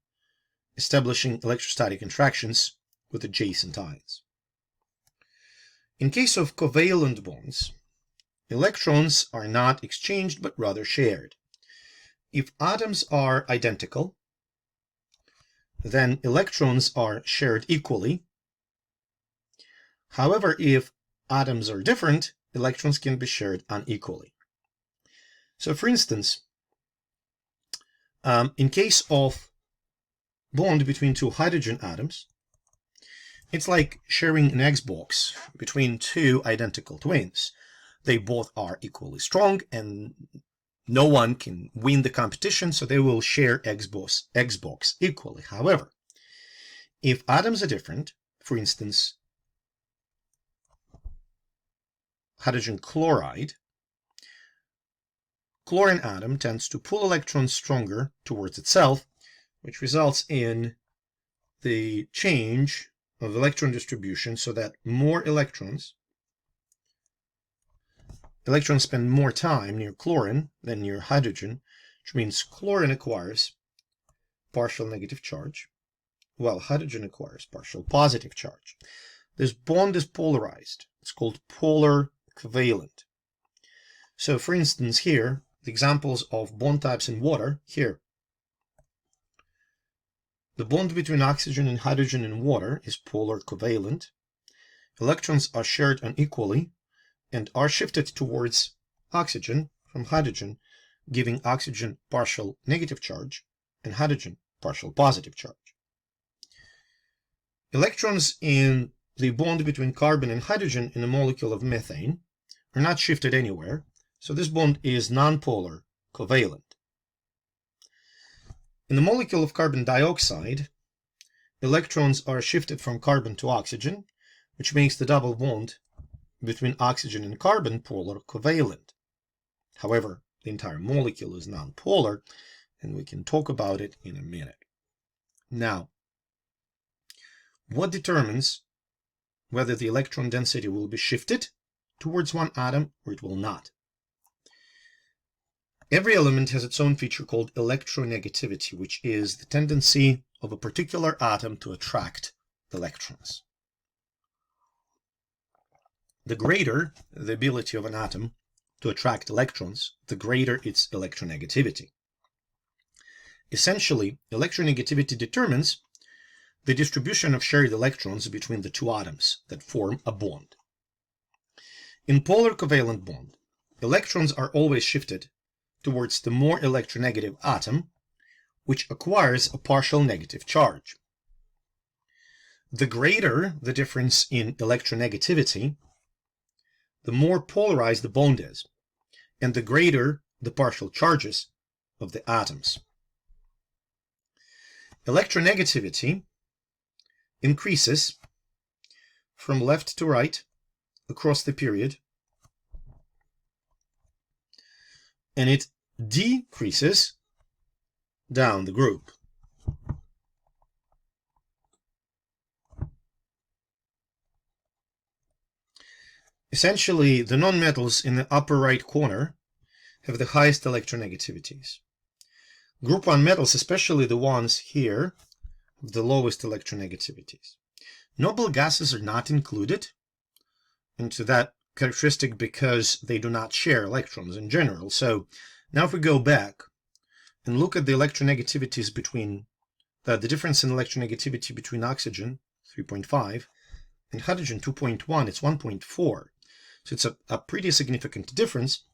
establishing electrostatic interactions with adjacent ions. In case of covalent bonds, electrons are not exchanged but rather shared. If atoms are identical, then electrons are shared equally. However, if atoms are different, electrons can be shared unequally. So for instance, in case of bond between two hydrogen atoms, it's like sharing an Xbox between two identical twins. They both are equally strong and no one can win the competition, so they will share Xbox equally. However, if atoms are different, for instance, hydrogen chloride, chlorine atom tends to pull electrons stronger towards itself, which results in the change of electron distribution so that more electrons spend more time near chlorine than near hydrogen, which means chlorine acquires partial negative charge, while hydrogen acquires partial positive charge. This bond is polarized. It's called polar covalent. So for instance, here, the examples of bond types in water, here, the bond between oxygen and hydrogen in water is polar covalent. Electrons are shared unequally and are shifted towards oxygen from hydrogen, giving oxygen partial negative charge and hydrogen partial positive charge. Electrons in the bond between carbon and hydrogen in a molecule of methane are not shifted anywhere, so this bond is nonpolar covalent. In the molecule of carbon dioxide, electrons are shifted from carbon to oxygen, which makes the double bond between oxygen and carbon polar covalent. However, the entire molecule is nonpolar, and we can talk about it in a minute. Now, what determines whether the electron density will be shifted towards one atom or it will not? Every element has its own feature called electronegativity, which is the tendency of a particular atom to attract electrons. The greater the ability of an atom to attract electrons, the greater its electronegativity. Essentially, electronegativity determines the distribution of shared electrons between the two atoms that form a bond. In polar covalent bond, electrons are always shifted towards the more electronegative atom, which acquires a partial negative charge. The greater the difference in electronegativity, the more polarized the bond is, and the greater the partial charges of the atoms. Electronegativity increases from left to right across the period, and it decreases down the group. Essentially, the nonmetals in the upper right corner have the highest electronegativities. Group 1 metals, especially the ones here, have the lowest electronegativities. Noble gases are not included into that characteristic because they do not share electrons in general. So now if we go back and look at the electronegativities between the difference in electronegativity between oxygen 3.5 and hydrogen 2.1, it's 1.4. So it's a pretty significant difference,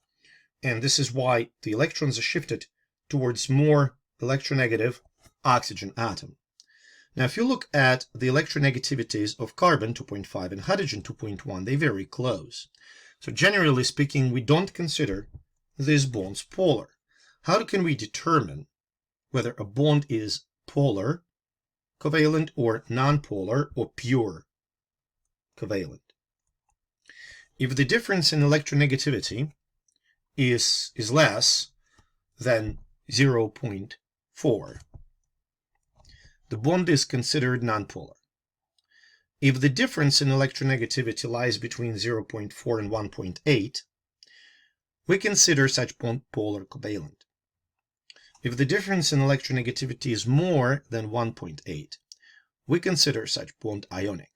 and this is why the electrons are shifted towards more electronegative oxygen atom. Now, if you look at the electronegativities of carbon 2.5 and hydrogen 2.1, they vary close. So generally speaking, we don't consider these bonds polar. How can we determine whether a bond is polar covalent or nonpolar or pure covalent? If the difference in electronegativity is less than 0.4, the bond is considered nonpolar. If the difference in electronegativity lies between 0.4 and 1.8, we consider such bond polar covalent. if the difference in electronegativity is more than 1.8, we consider such bond ionic.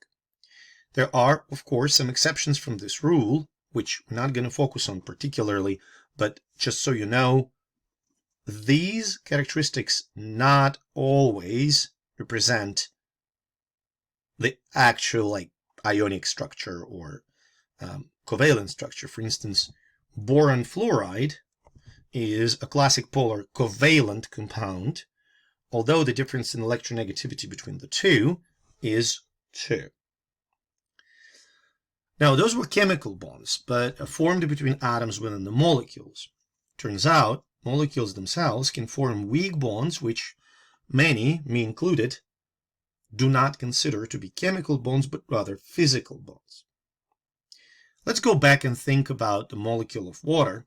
There are, of course, some exceptions from this rule, which we're not going to focus on particularly, but just so you know, these characteristics not always represent the actual ionic structure or covalent structure. For instance, boron fluoride is a classic polar covalent compound, although the difference in electronegativity between the two is 2. Now, those were chemical bonds, but formed between atoms within the molecules. Turns out, molecules themselves can form weak bonds, which many, me included, do not consider to be chemical bonds, but rather physical bonds. Let's go back and think about the molecule of water,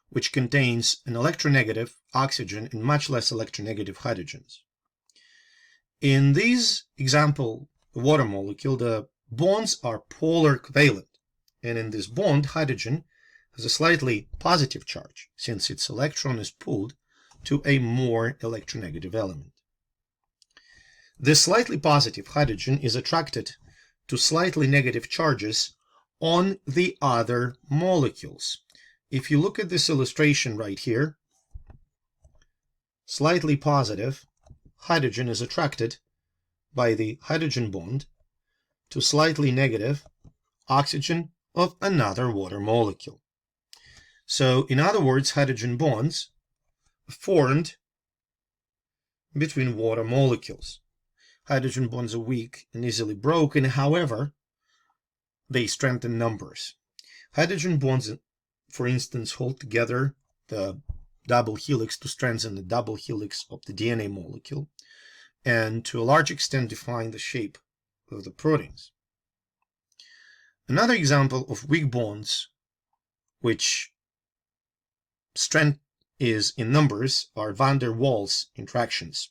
which contains an electronegative oxygen and much less electronegative hydrogens. In this example, the water molecule, the bonds are polar covalent, and in this bond, hydrogen has a slightly positive charge, since its electron is pulled to a more electronegative element. This slightly positive hydrogen is attracted to slightly negative charges on the other molecules. If you look at this illustration right here, slightly positive hydrogen is attracted by the hydrogen bond to slightly negative oxygen of another water molecule. So, in other words, hydrogen bonds formed between water molecules. Hydrogen bonds are weak and easily broken, however, they strengthen numbers. Hydrogen bonds, for instance, hold together the double helix to strengthen the double helix of the DNA molecule, and to a large extent define the shape of the proteins. Another example of weak bonds, which strength is in numbers, are van der Waals interactions.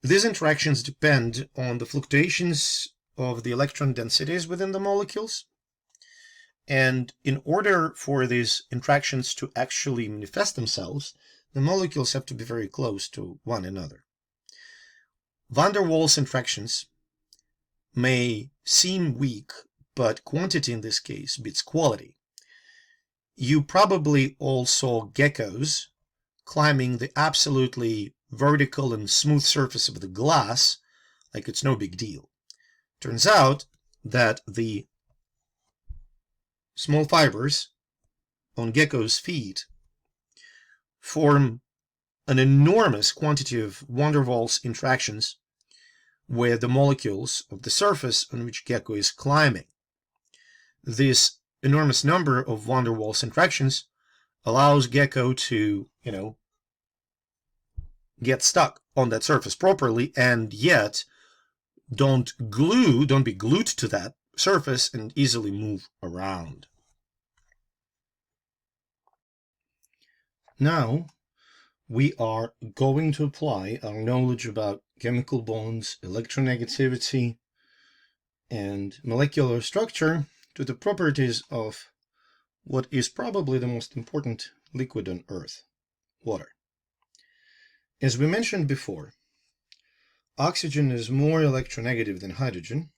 These interactions depend on the fluctuations of the electron densities within the molecules, and in order for these interactions to actually manifest themselves, the molecules have to be very close to one another. Van der Waals interactions may seem weak, but quantity in this case beats quality. You probably all saw geckos climbing the absolutely vertical and smooth surface of the glass like it's no big deal. Turns out that the small fibers on geckos' feet form an enormous quantity of van der Waals interactions with the molecules of the surface on which gecko is climbing. This enormous number of van der Waals interactions allows gecko to, get stuck on that surface properly, and yet don't be glued to that surface and easily move around. Now, we are going to apply our knowledge about chemical bonds, electronegativity, and molecular structure to the properties of what is probably the most important liquid on Earth, water. As we mentioned before, oxygen is more electronegative than hydrogen,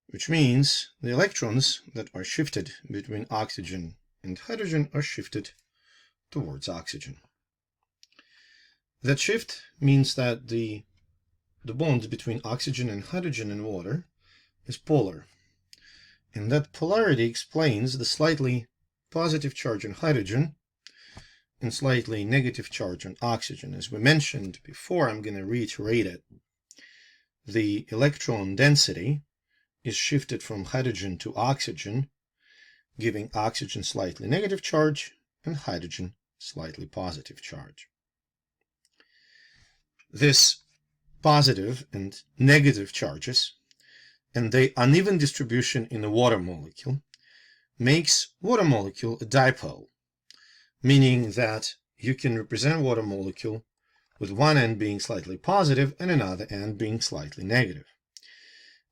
which means the electrons that are shifted between oxygen and hydrogen are shifted towards oxygen. That shift means that the bond between oxygen and hydrogen in water is polar, and that polarity explains the slightly positive charge on hydrogen and slightly negative charge on oxygen. As we mentioned before, I'm going to reiterate it. The electron density is shifted from hydrogen to oxygen, giving oxygen slightly negative charge and hydrogen slightly positive charge. This positive and negative charges and the uneven distribution in the water molecule makes water molecule a dipole, meaning that you can represent water molecule with one end being slightly positive and another end being slightly negative.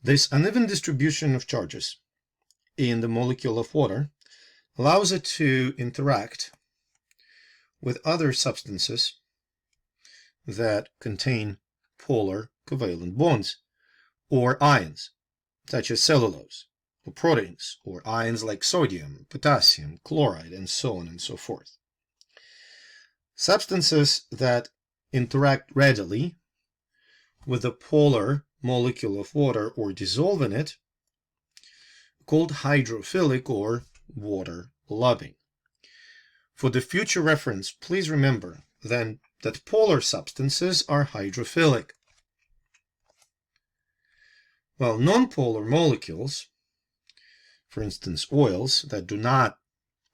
This uneven distribution of charges in the molecule of water allows it to interact with other substances that contain polar covalent bonds, or ions, such as cellulose, or proteins, or ions like sodium, potassium, chloride, and so on and so forth. Substances that interact readily with the polar molecule of water or dissolve in it are called hydrophilic or water-loving. For the future reference, please remember then that polar substances are hydrophilic. While nonpolar molecules, for instance oils that do not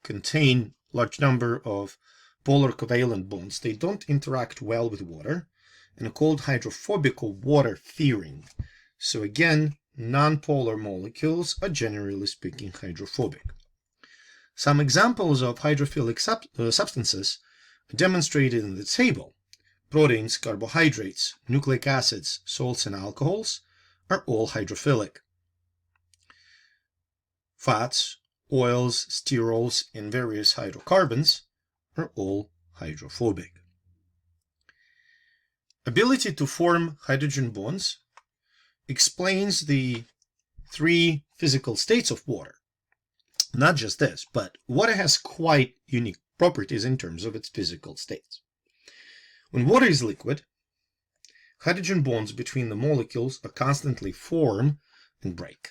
contain large number of polar covalent bonds, they don't interact well with water and are called hydrophobic or water-fearing. So again, nonpolar molecules are generally speaking hydrophobic. Some examples of hydrophilic substances are demonstrated in the table. Proteins, carbohydrates, nucleic acids, salts, and alcohols are all hydrophilic. Fats, oils, sterols, and various hydrocarbons are all hydrophobic. Ability to form hydrogen bonds explains the three physical states of water. Not just this, but water has quite unique properties in terms of its physical states. When water is liquid, hydrogen bonds between the molecules are constantly formed and break.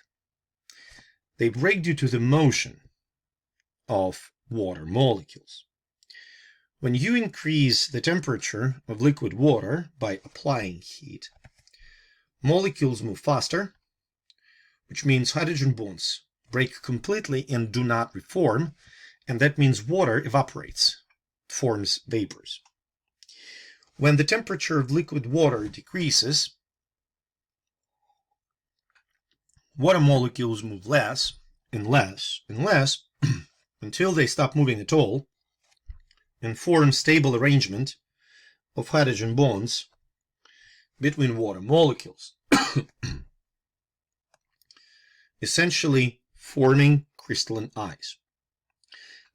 They break due to the motion of water molecules. When you increase the temperature of liquid water by applying heat, molecules move faster, which means hydrogen bonds break completely and do not reform, and that means water evaporates, forms vapors. When the temperature of liquid water decreases, water molecules move less and less and less until they stop moving at all and form stable arrangement of hydrogen bonds between water molecules, essentially forming crystalline ice.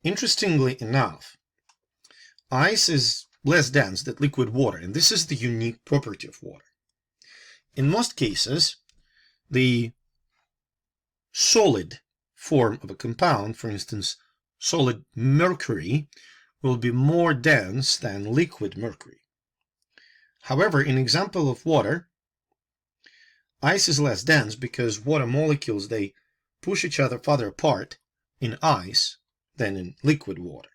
Interestingly enough, ice is less dense than liquid water, and this is the unique property of water. In most cases, the solid form of a compound, for instance, solid mercury, will be more dense than liquid mercury. However, in example of water, ice is less dense because water molecules, they push each other farther apart in ice than in liquid water.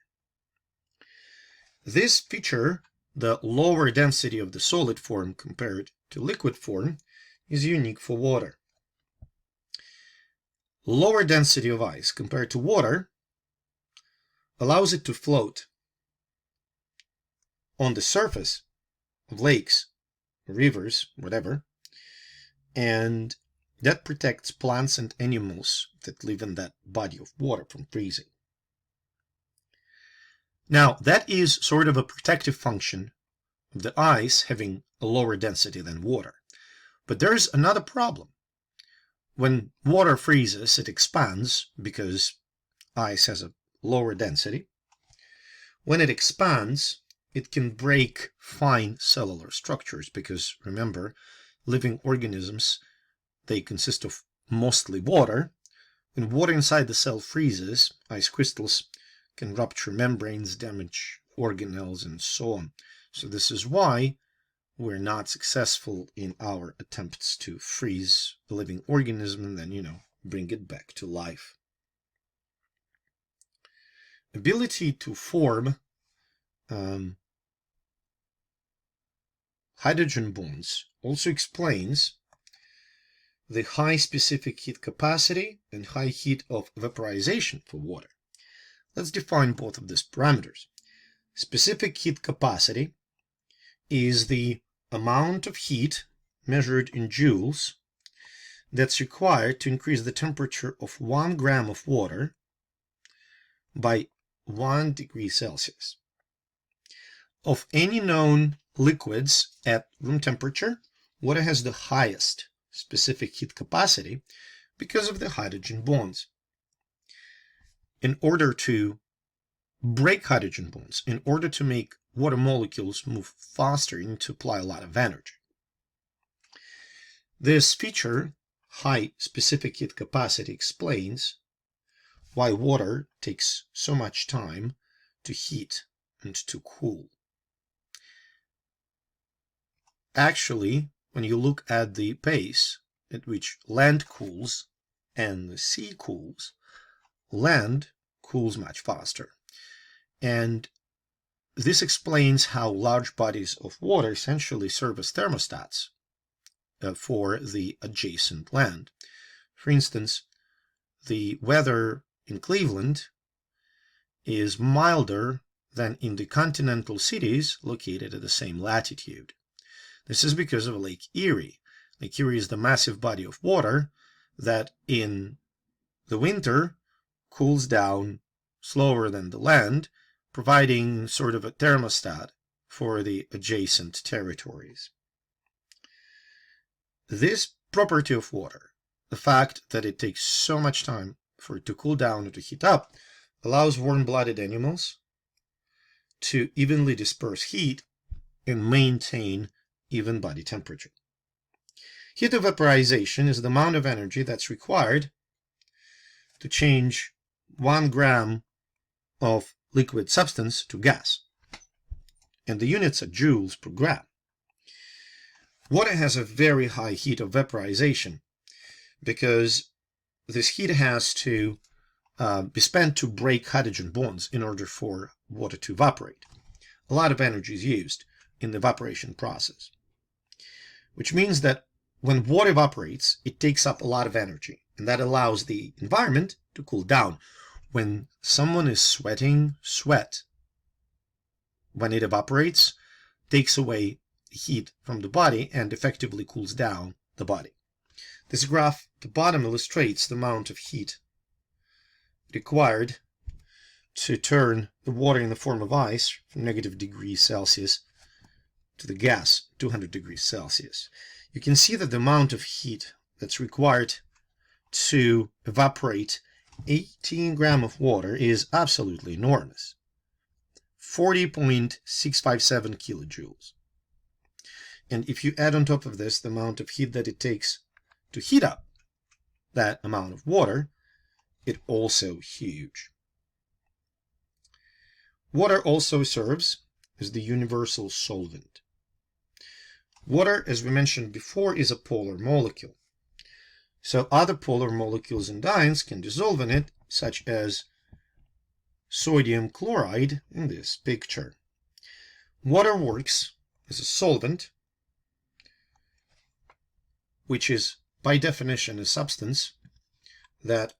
This feature, the lower density of the solid form compared to liquid form, is unique for water. Lower density of ice compared to water allows it to float on the surface of lakes, rivers, whatever, and that protects plants and animals that live in that body of water from freezing. Now, that is sort of a protective function of the ice having a lower density than water. But there's another problem. When water freezes, it expands because ice has a lower density. When it expands, it can break fine cellular structures because, remember, living organisms, they consist of mostly water. When water inside the cell freezes, ice crystals can rupture membranes, damage organelles, and so on. So this is why we're not successful in our attempts to freeze a living organism and then, bring it back to life. Ability to form hydrogen bonds also explains the high specific heat capacity and high heat of vaporization for water. Let's define both of these parameters. Specific heat capacity is the amount of heat measured in joules that's required to increase the temperature of 1 gram of water by 1 degree Celsius. Of any known liquids at room temperature, water has the highest specific heat capacity because of the hydrogen bonds. In order to break hydrogen bonds. In order to make water molecules move faster, you need to apply a lot of energy. This feature, high specific heat capacity, explains why water takes so much time to heat and to cool. Actually, when you look at the pace at which land cools and the sea cools, land cools much faster. And this explains how large bodies of water essentially serve as thermostats for the adjacent land. For instance, the weather in Cleveland is milder than in the continental cities located at the same latitude. This is because of Lake Erie. Lake Erie is the massive body of water that in the winter cools down slower than the land, providing sort of a thermostat for the adjacent territories. This property of water, the fact that it takes so much time for it to cool down or to heat up, allows warm-blooded animals to evenly disperse heat and maintain even body temperature. Heat of vaporization is the amount of energy that's required to change 1 gram of liquid substance to gas, and the units are joules per gram. Water has a very high heat of vaporization because this heat has to be spent to break hydrogen bonds in order for water to evaporate. A lot of energy is used in the evaporation process, which means that when water evaporates, it takes up a lot of energy, and that allows the environment to cool down. When someone is sweating, sweat, when it evaporates, takes away heat from the body and effectively cools down the body. This graph at the bottom illustrates the amount of heat required to turn the water in the form of ice from -°C to the gas 200 degrees Celsius. You can see that the amount of heat that's required to evaporate 18 grams of water is absolutely enormous. 40.657 kilojoules. And if you add on top of this the amount of heat that it takes to heat up that amount of water, it's also huge. Water also serves as the universal solvent. Water, as we mentioned before, is a polar molecule. So other polar molecules and ions can dissolve in it, such as sodium chloride in this picture. Water works as a solvent, which is by definition a substance that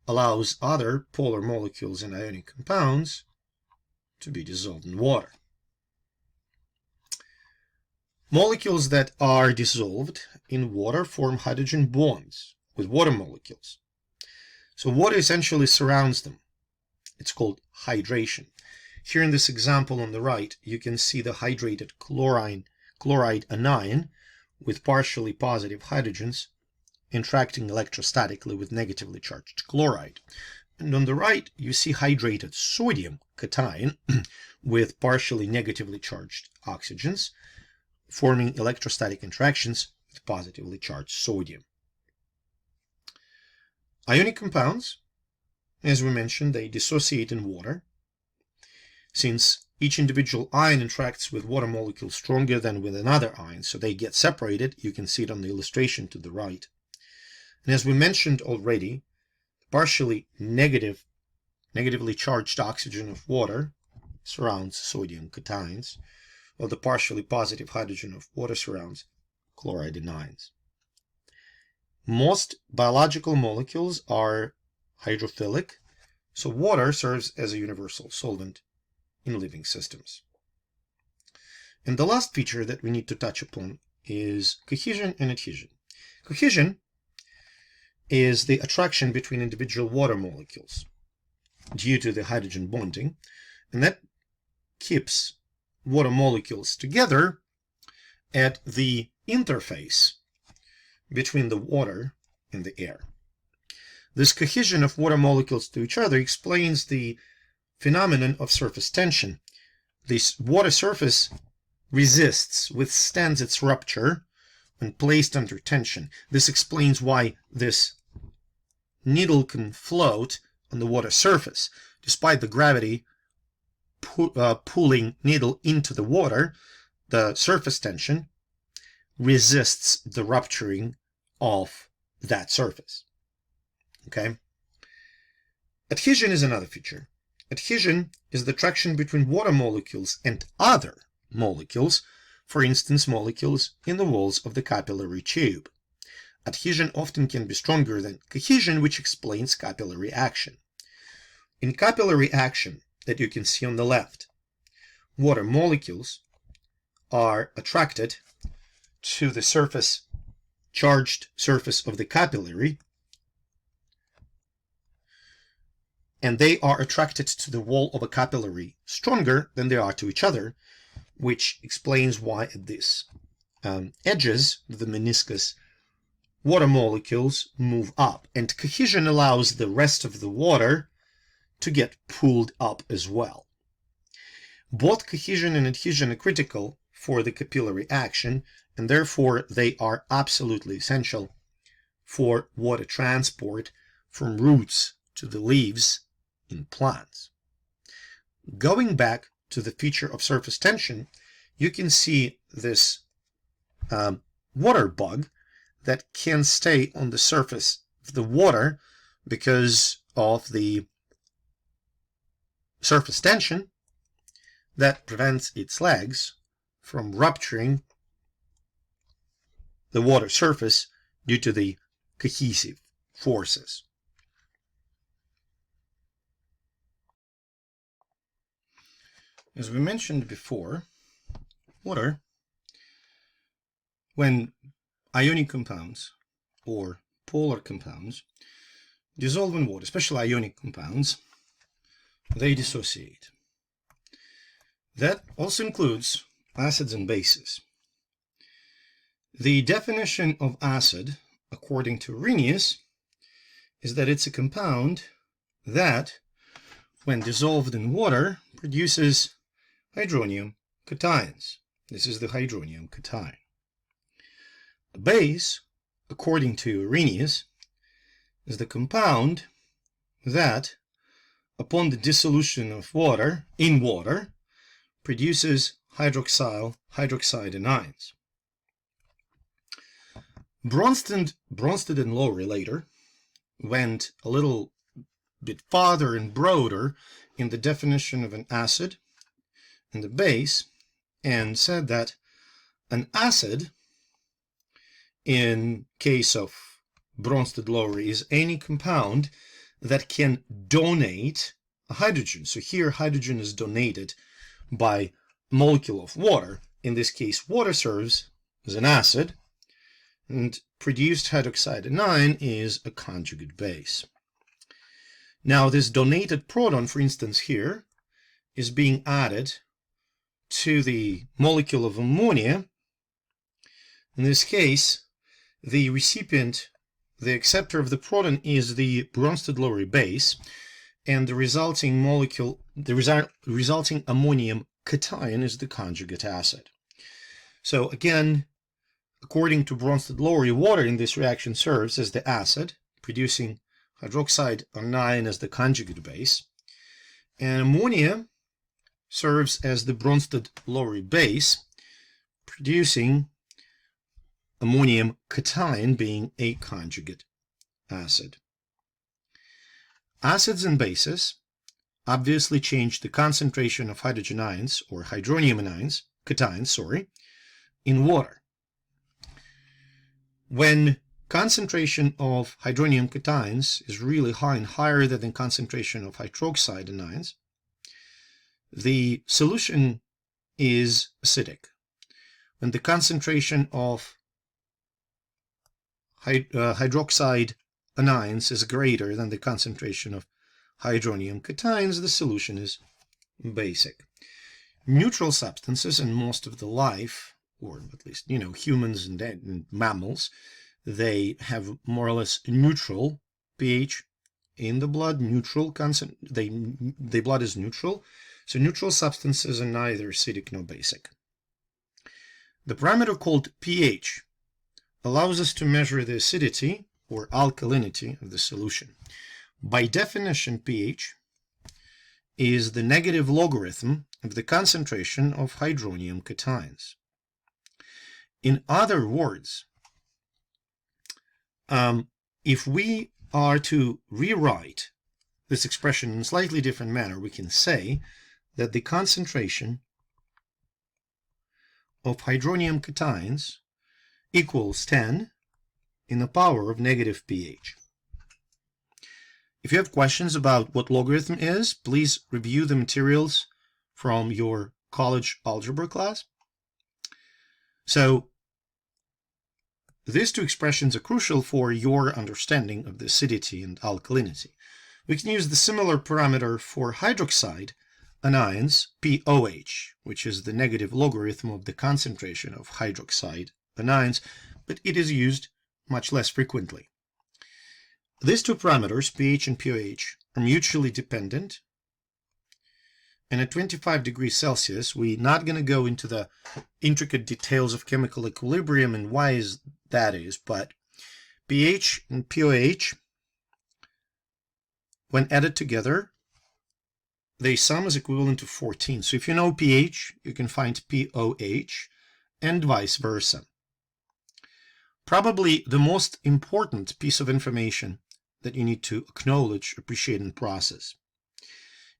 allows other polar molecules and ionic compounds to be dissolved in water. Molecules that are dissolved in water form hydrogen bonds with water molecules. So water essentially surrounds them. It's called hydration. Here in this example on the right, you can see the hydrated chloride anion with partially positive hydrogens interacting electrostatically with negatively charged chloride. And on the right, you see hydrated sodium cation with partially negatively charged oxygens forming electrostatic interactions with positively charged sodium. Ionic compounds, as we mentioned, they dissociate in water. Since each individual ion interacts with water molecules stronger than with another ion, so they get separated. You can see it on the illustration to the right. And as we mentioned already, partially negatively charged oxygen of water surrounds sodium cations, while the partially positive hydrogen of water surrounds chloride anions. Most biological molecules are hydrophilic, so water serves as a universal solvent in living systems. And the last feature that we need to touch upon is cohesion and adhesion. Cohesion is the attraction between individual water molecules due to the hydrogen bonding, and that keeps water molecules together at the interface between the water and the air. This cohesion of water molecules to each other explains the phenomenon of surface tension. This water surface withstands its rupture when placed under tension. This explains why this needle can float on the water surface. Despite the gravity pulling needle into the water, the surface tension resists the rupturing of that surface. Okay? Adhesion is another feature. Adhesion is the attraction between water molecules and other molecules, for instance, molecules in the walls of the capillary tube. Adhesion often can be stronger than cohesion, which explains capillary action. In capillary action that you can see on the left, water molecules are attracted to the surface, charged surface of the capillary, and they are attracted to the wall of a capillary stronger than they are to each other, which explains why at these edges of the meniscus, water molecules move up, and cohesion allows the rest of the water to get pulled up as well. Both cohesion and adhesion are critical for the capillary action, and therefore they are absolutely essential for water transport from roots to the leaves in plants. Going back to the feature of surface tension, you can see this water bug that can stay on the surface of the water because of the surface tension that prevents its legs from rupturing the water surface due to the cohesive forces. As we mentioned before, water, when ionic compounds or polar compounds dissolve in water, especially ionic compounds, they dissociate. That also includes acids and bases. The definition of acid, according to Arrhenius, is that it's a compound that, when dissolved in water, produces hydronium cations. This is the hydronium cation. A base, according to Arrhenius, is the compound that, upon the dissolution of water in water, produces hydroxide anions. Bronsted and Lowry later went a little bit farther and broader in the definition of an acid and a base, and said that an acid, in case of Bronsted-Lowry, is any compound that can donate a hydrogen. So here hydrogen is donated by a molecule of water. In this case, water serves as an acid, and produced hydroxide anion is a conjugate base. Now this donated proton, for instance here, is being added to the molecule of ammonia. In this case, the recipient, the acceptor of the proton, is the Bronsted-Lowry base, and the resulting molecule, the resulting ammonium cation, is the conjugate acid. So again, according to Bronsted-Lowry, water in this reaction serves as the acid, producing hydroxide anion as the conjugate base, and ammonia serves as the Bronsted-Lowry base, producing ammonium cation, being a conjugate acid. Acids and bases obviously change the concentration of hydrogen ions, or hydronium anions, cations, in water. When concentration of hydronium cations is really high and higher than the concentration of hydroxide anions, the solution is acidic. When the concentration of hydroxide anions is greater than the concentration of hydronium cations, the solution is basic. Neutral substances in most of the life, or at least, humans and mammals, they have more or less neutral pH in the blood, neutral the blood is neutral, so neutral substances are neither acidic nor basic. The parameter called pH allows us to measure the acidity or alkalinity of the solution. By definition, pH is the negative logarithm of the concentration of hydronium cations. In other words, if we are to rewrite this expression in a slightly different manner, we can say that the concentration of hydronium cations equals 10 in the power of negative pH. If you have questions about what logarithm is, please review the materials from your college algebra class. So these two expressions are crucial for your understanding of the acidity and alkalinity. We can use the similar parameter for hydroxide anions, POH, which is the negative logarithm of the concentration of hydroxide anions, but it is used much less frequently. These two parameters, pH and POH, are mutually dependent, and at 25 degrees Celsius, we're not going to go into the intricate details of chemical equilibrium and why that is, but pH and POH, when added together, their sum is equivalent to 14. So if you know pH, you can find POH, and vice versa. Probably the most important piece of information that you need to acknowledge, appreciate, and process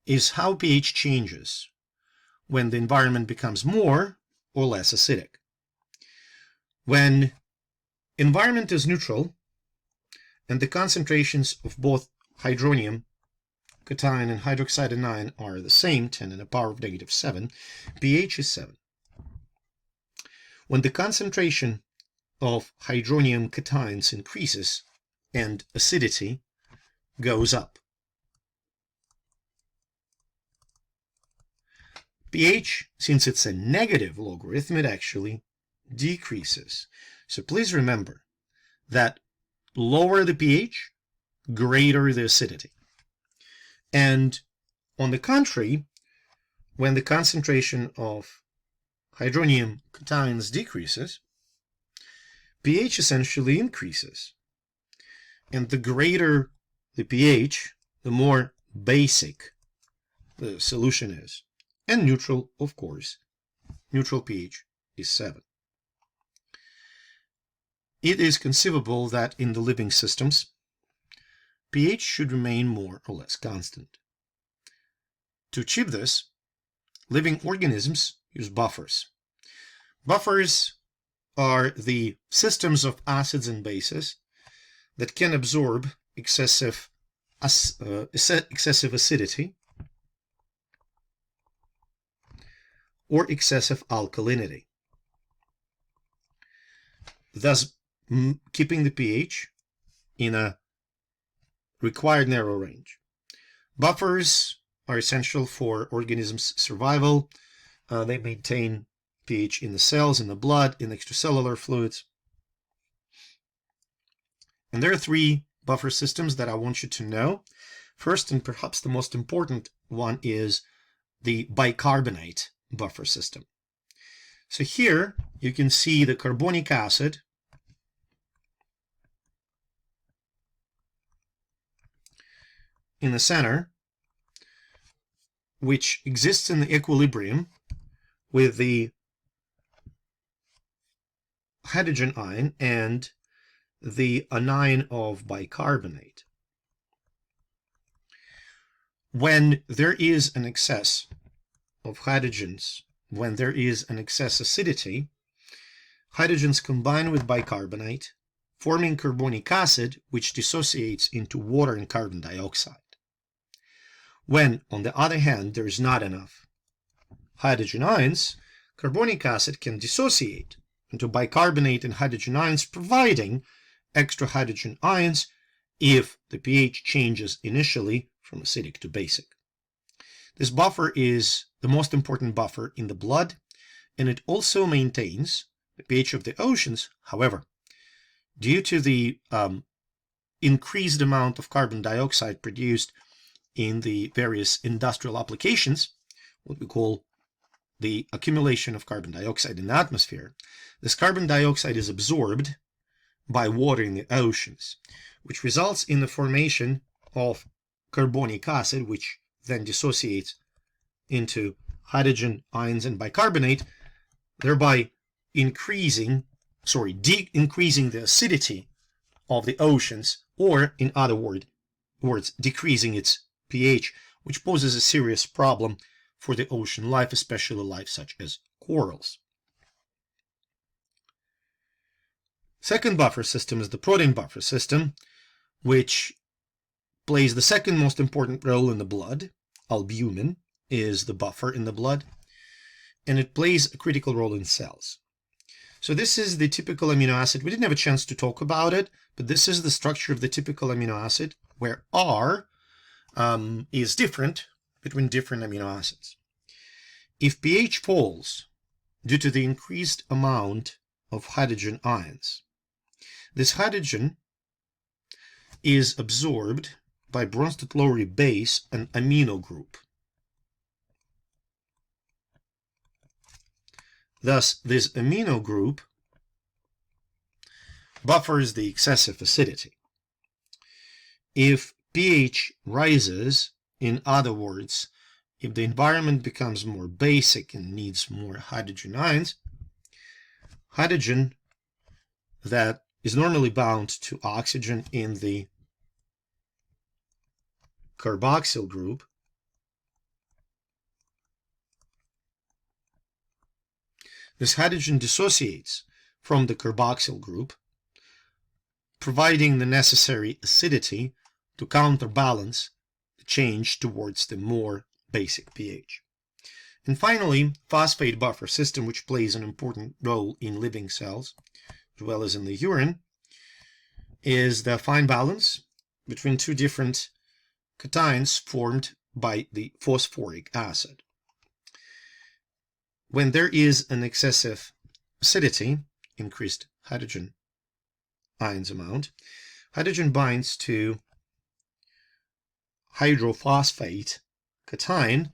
is how pH changes when the environment becomes more or less acidic. When environment is neutral and the concentrations of both hydronium cation and hydroxide anion are the same, 10 to the power of negative 7, pH is 7. When the concentration of hydronium cations increases and acidity goes up, pH, since it's a negative logarithm, it actually decreases. So please remember that lower the pH, greater the acidity. And on the contrary, when the concentration of hydronium cations decreases, pH essentially increases. And the greater the pH, the more basic the solution is. And neutral, of course, neutral pH is 7. It is conceivable that in the living systems, pH should remain more or less constant. To achieve this, living organisms use buffers. Buffers are the systems of acids and bases that can absorb excessive acidity or excessive alkalinity, thus keeping the pH in a required narrow range. Buffers are essential for organisms' survival. They maintain pH in the cells, in the blood, in extracellular fluids. And there are 3 buffer systems that I want you to know. First, and perhaps the most important one, is the bicarbonate buffer system. So here you can see the carbonic acid in the center, which exists in the equilibrium with the hydrogen ion and the anion of bicarbonate. When there is an excess of hydrogens, when there is an excess acidity, hydrogens combine with bicarbonate, forming carbonic acid, which dissociates into water and carbon dioxide. When, on the other hand, there is not enough hydrogen ions, carbonic acid can dissociate into bicarbonate and hydrogen ions, providing extra hydrogen ions if the pH changes initially from acidic to basic. This buffer is the most important buffer in the blood, and it also maintains the pH of the oceans. However, due to the increased amount of carbon dioxide produced in the various industrial applications, what we call the accumulation of carbon dioxide in the atmosphere, this carbon dioxide is absorbed by water in the oceans, which results in the formation of carbonic acid, which then dissociates into hydrogen ions and bicarbonate, thereby increasing the acidity of the oceans, or in other words, decreasing its pH, which poses a serious problem for the ocean life, especially life such as corals. Second buffer system is the protein buffer system, which plays the second most important role in the blood. Albumin is the buffer in the blood, and it plays a critical role in cells. So this is the typical amino acid. We didn't have a chance to talk about it, but this is the structure of the typical amino acid, where R is different between different amino acids. If pH falls due to the increased amount of hydrogen ions, this hydrogen is absorbed by Bronsted-Lowry base and amino group. Thus, this amino group buffers the excessive acidity. If pH rises, in other words, if the environment becomes more basic and needs more hydrogen ions, hydrogen that is normally bound to oxygen in the carboxyl group this hydrogen dissociates from the carboxyl group, providing the necessary acidity to counterbalance the change towards the more basic pH. And finally, phosphate buffer system, which plays an important role in living cells as well as in the urine, is the fine balance between two different cations formed by the phosphoric acid. When there is an excessive acidity, increased hydrogen ions amount, hydrogen binds to hydrophosphate cation,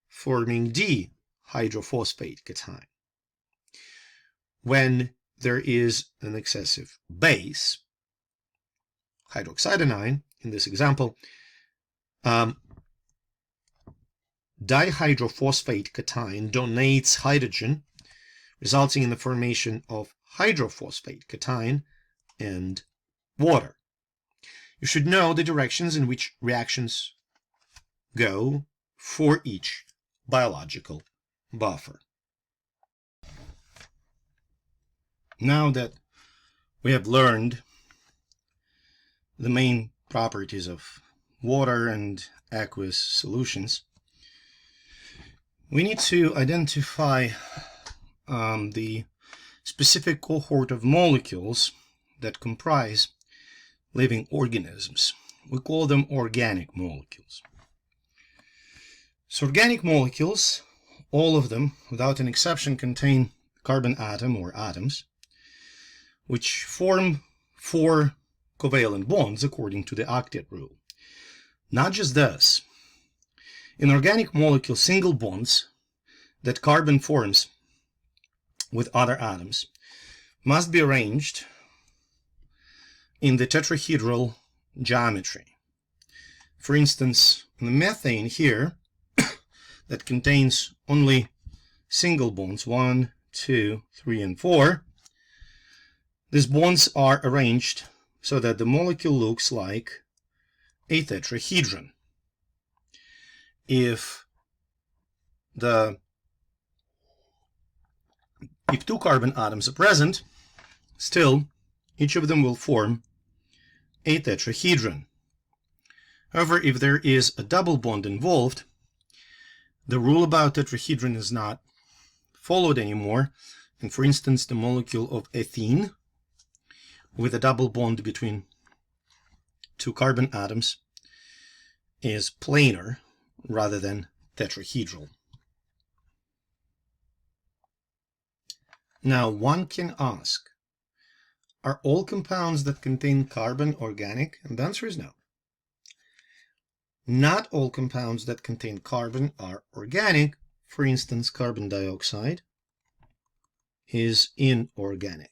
forming dihydrophosphate cation. When there is an excessive base, hydroxydenine, in this example, dihydrophosphate cation donates hydrogen, resulting in the formation of hydrophosphate cation and water. You should know the directions in which reactions go for each biological buffer. Now that we have learned the main properties of water and aqueous solutions, we need to identify the specific cohort of molecules that comprise living organisms. We call them organic molecules. So organic molecules, all of them, without an exception, contain carbon atom or atoms, which form 4 covalent bonds according to the octet rule. Not just this. In organic molecules, single bonds that carbon forms with other atoms must be arranged in the tetrahedral geometry. For instance, in the methane here, that contains only single bonds, 1, 2, 3, and 4, these bonds are arranged so that the molecule looks like a tetrahedron. If 2 carbon atoms are present, still each of them will form a tetrahedron. However, if there is a double bond involved, the rule about tetrahedron is not followed anymore. And for instance, the molecule of ethene with a double bond between 2 carbon atoms is planar rather than tetrahedral. Now one can ask, Are all compounds that contain carbon organic? And the answer is no. Not all compounds that contain carbon are organic. For instance, carbon dioxide is inorganic.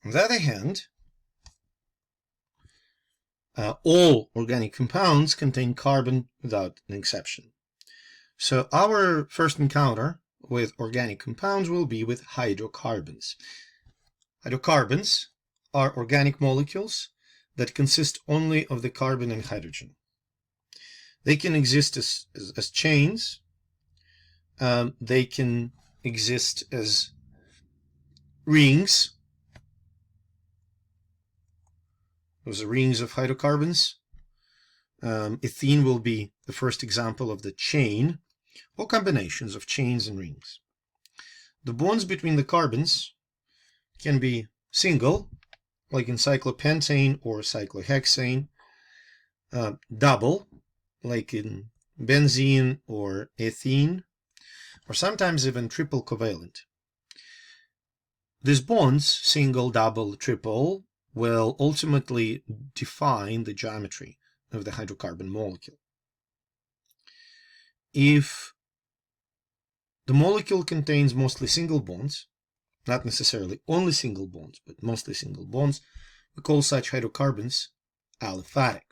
On the other hand, all organic compounds contain carbon without an exception. So our first encounter with organic compounds will be with hydrocarbons. Hydrocarbons are organic molecules that consist only of the carbon and hydrogen. They can exist as chains. They can exist as rings. Those are rings of hydrocarbons. Ethene will be the first example of the chain, or combinations of chains and rings. The bonds between the carbons can be single, like in cyclopentane or cyclohexane, double, like in benzene or ethene, or sometimes even triple covalent. These bonds, single, double, triple, will ultimately define the geometry of the hydrocarbon molecule. If the molecule contains mostly single bonds, not necessarily only single bonds, but mostly single bonds, we call such hydrocarbons aliphatic.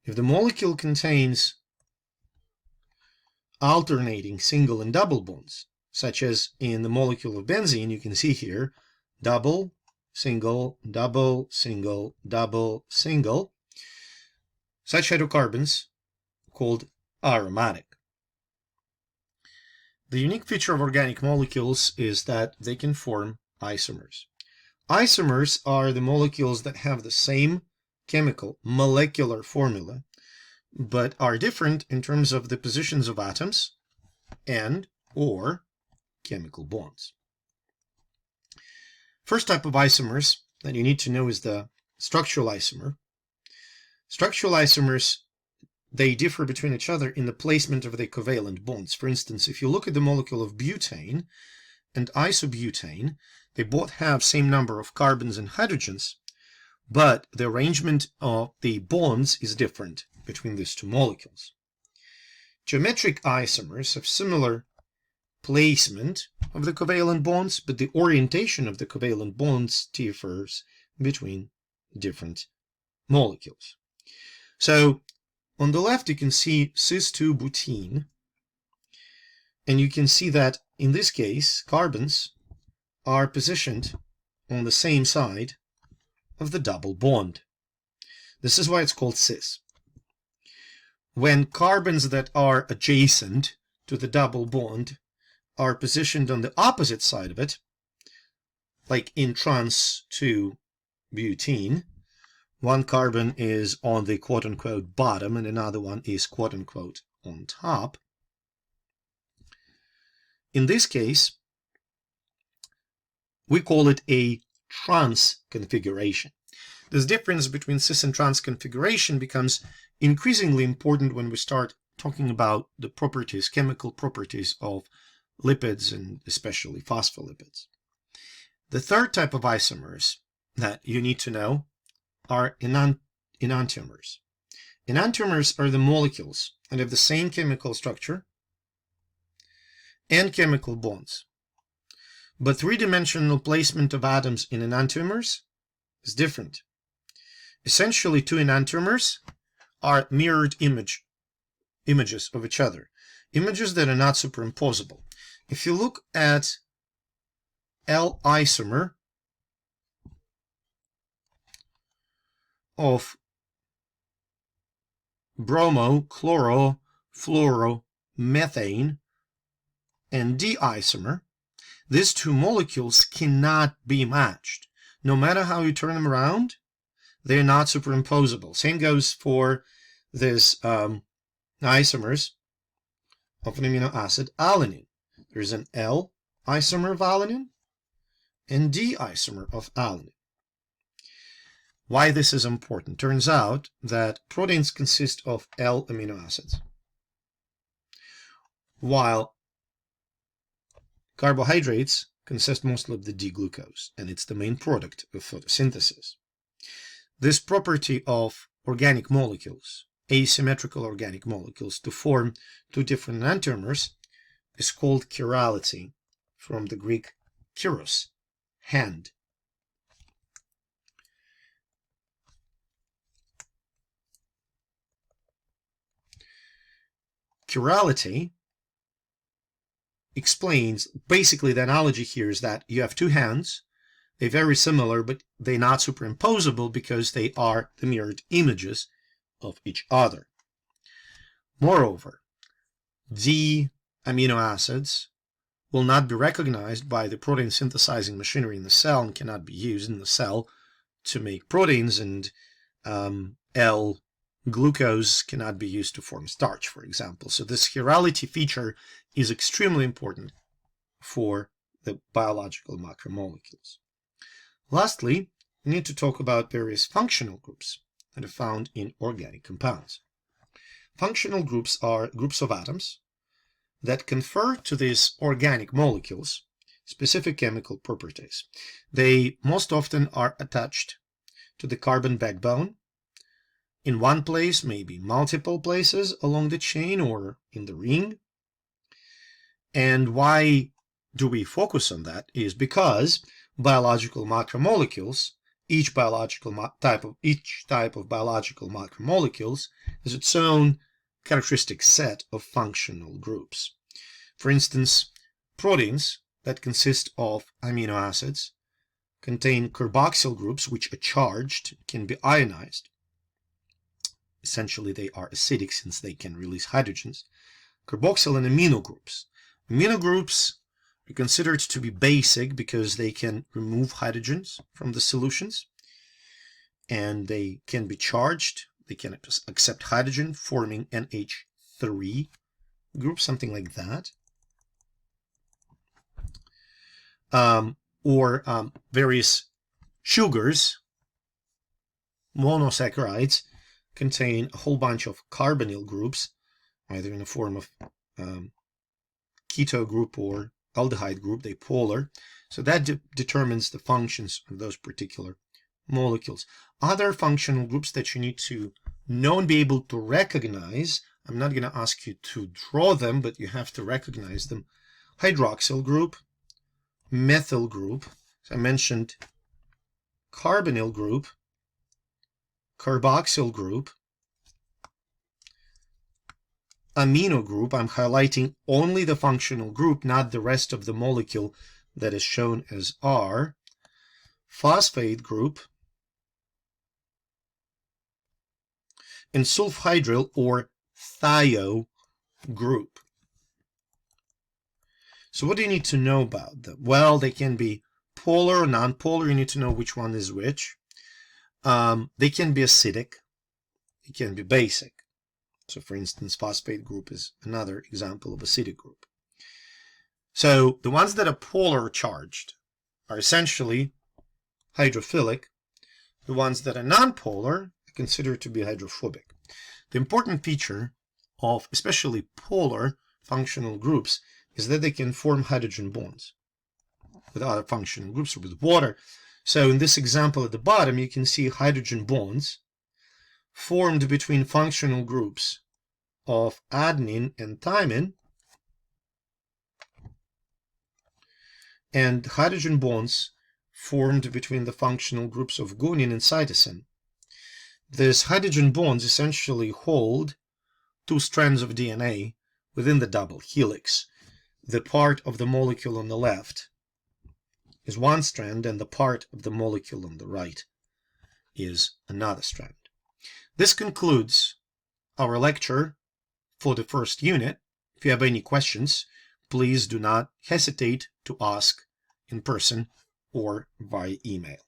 If the molecule contains alternating single and double bonds, such as in the molecule of benzene, you can see here, double, single, double, single, double, single, such hydrocarbons called aromatic. The unique feature of organic molecules is that they can form isomers. Isomers are the molecules that have the same chemical molecular formula, but are different in terms of the positions of atoms and or chemical bonds. First type of isomers that you need to know is the structural isomer. Structural isomers, they differ between each other in the placement of the covalent bonds. For instance, if you look at the molecule of butane and isobutane, they both have same number of carbons and hydrogens, but the arrangement of the bonds is different between these two molecules. Geometric isomers have similar placement of the covalent bonds, but the orientation of the covalent bonds differs between different molecules. So on the left you can see cis-2-butene, and you can see that in this case carbons are positioned on the same side of the double bond. This is why it's called cis. When carbons that are adjacent to the double bond are positioned on the opposite side of it, like in trans-2-butene, one carbon is on the quote-unquote bottom and another one is quote-unquote on top. In this case, we call it a trans configuration. This difference between cis and trans configuration becomes increasingly important when we start talking about the properties, chemical properties of lipids and especially phospholipids. The third type of isomers that you need to know are enantiomers. Enantiomers are the molecules that have the same chemical structure and chemical bonds, but three-dimensional placement of atoms in enantiomers is different. Essentially, two enantiomers are mirrored images of each other, images that are not superimposable. If you look at L isomer of bromo, chloro, fluoro, methane, and D isomer, these two molecules cannot be matched. No matter how you turn them around, they're not superimposable. Same goes for this isomers of an amino acid alanine. There's an L isomer of alanine and D isomer of alanine. Why this is important? Turns out that proteins consist of L amino acids, while carbohydrates consist mostly of the D-glucose, and it's the main product of photosynthesis. This property of organic molecules, asymmetrical organic molecules, to form two different enantiomers is called chirality, from the Greek kyros, hand. Chirality explains, basically the analogy here is that you have two hands, they're very similar, but they're not superimposable because they are the mirrored images of each other. Moreover, the amino acids will not be recognized by the protein synthesizing machinery in the cell and cannot be used in the cell to make proteins, and L-glucose cannot be used to form starch, for example. So this chirality feature is extremely important for the biological macromolecules. Lastly, we need to talk about various functional groups that are found in organic compounds. Functional groups are groups of atoms that confer to these organic molecules specific chemical properties. They most often are attached to the carbon backbone in one place, maybe multiple places along the chain or in the ring. And why do we focus on that is because biological macromolecules, each type of biological macromolecules has its own characteristic set of functional groups. For instance, proteins that consist of amino acids contain carboxyl groups which are charged, can be ionized. Essentially, they are acidic since they can release hydrogens. Carboxyl and amino groups. Amino groups are considered to be basic because they can remove hydrogens from the solutions, and they can be charged. They can accept hydrogen, forming NH3 group, something like that. Or various sugars, monosaccharides, contain a whole bunch of carbonyl groups, either in the form of keto group or aldehyde group. They're polar. So that determines the functions of those particular molecules. Other functional groups that you need to know and be able to recognize, I'm not going to ask you to draw them, but you have to recognize them. Hydroxyl group, methyl group, as I mentioned, carbonyl group, carboxyl group, amino group. I'm highlighting only the functional group, not the rest of the molecule that is shown as R. Phosphate group, and sulfhydryl or thio group. So what do you need to know about them? Well, they can be polar or non-polar. You need to know which one is which. They can be acidic. They can be basic. So for instance, phosphate group is another example of acidic group. So the ones that are polar charged are essentially hydrophilic. The ones that are non-polar are considered to be hydrophobic. The important feature of especially polar functional groups is that they can form hydrogen bonds with other functional groups or with water. So in this example at the bottom, you can see hydrogen bonds formed between functional groups of adenine and thymine, and hydrogen bonds formed between the functional groups of guanine and cytosine. These hydrogen bonds essentially hold two strands of DNA within the double helix. The part of the molecule on the left is one strand, and the part of the molecule on the right is another strand. This concludes our lecture for the first unit. If you have any questions, please do not hesitate to ask in person or by email.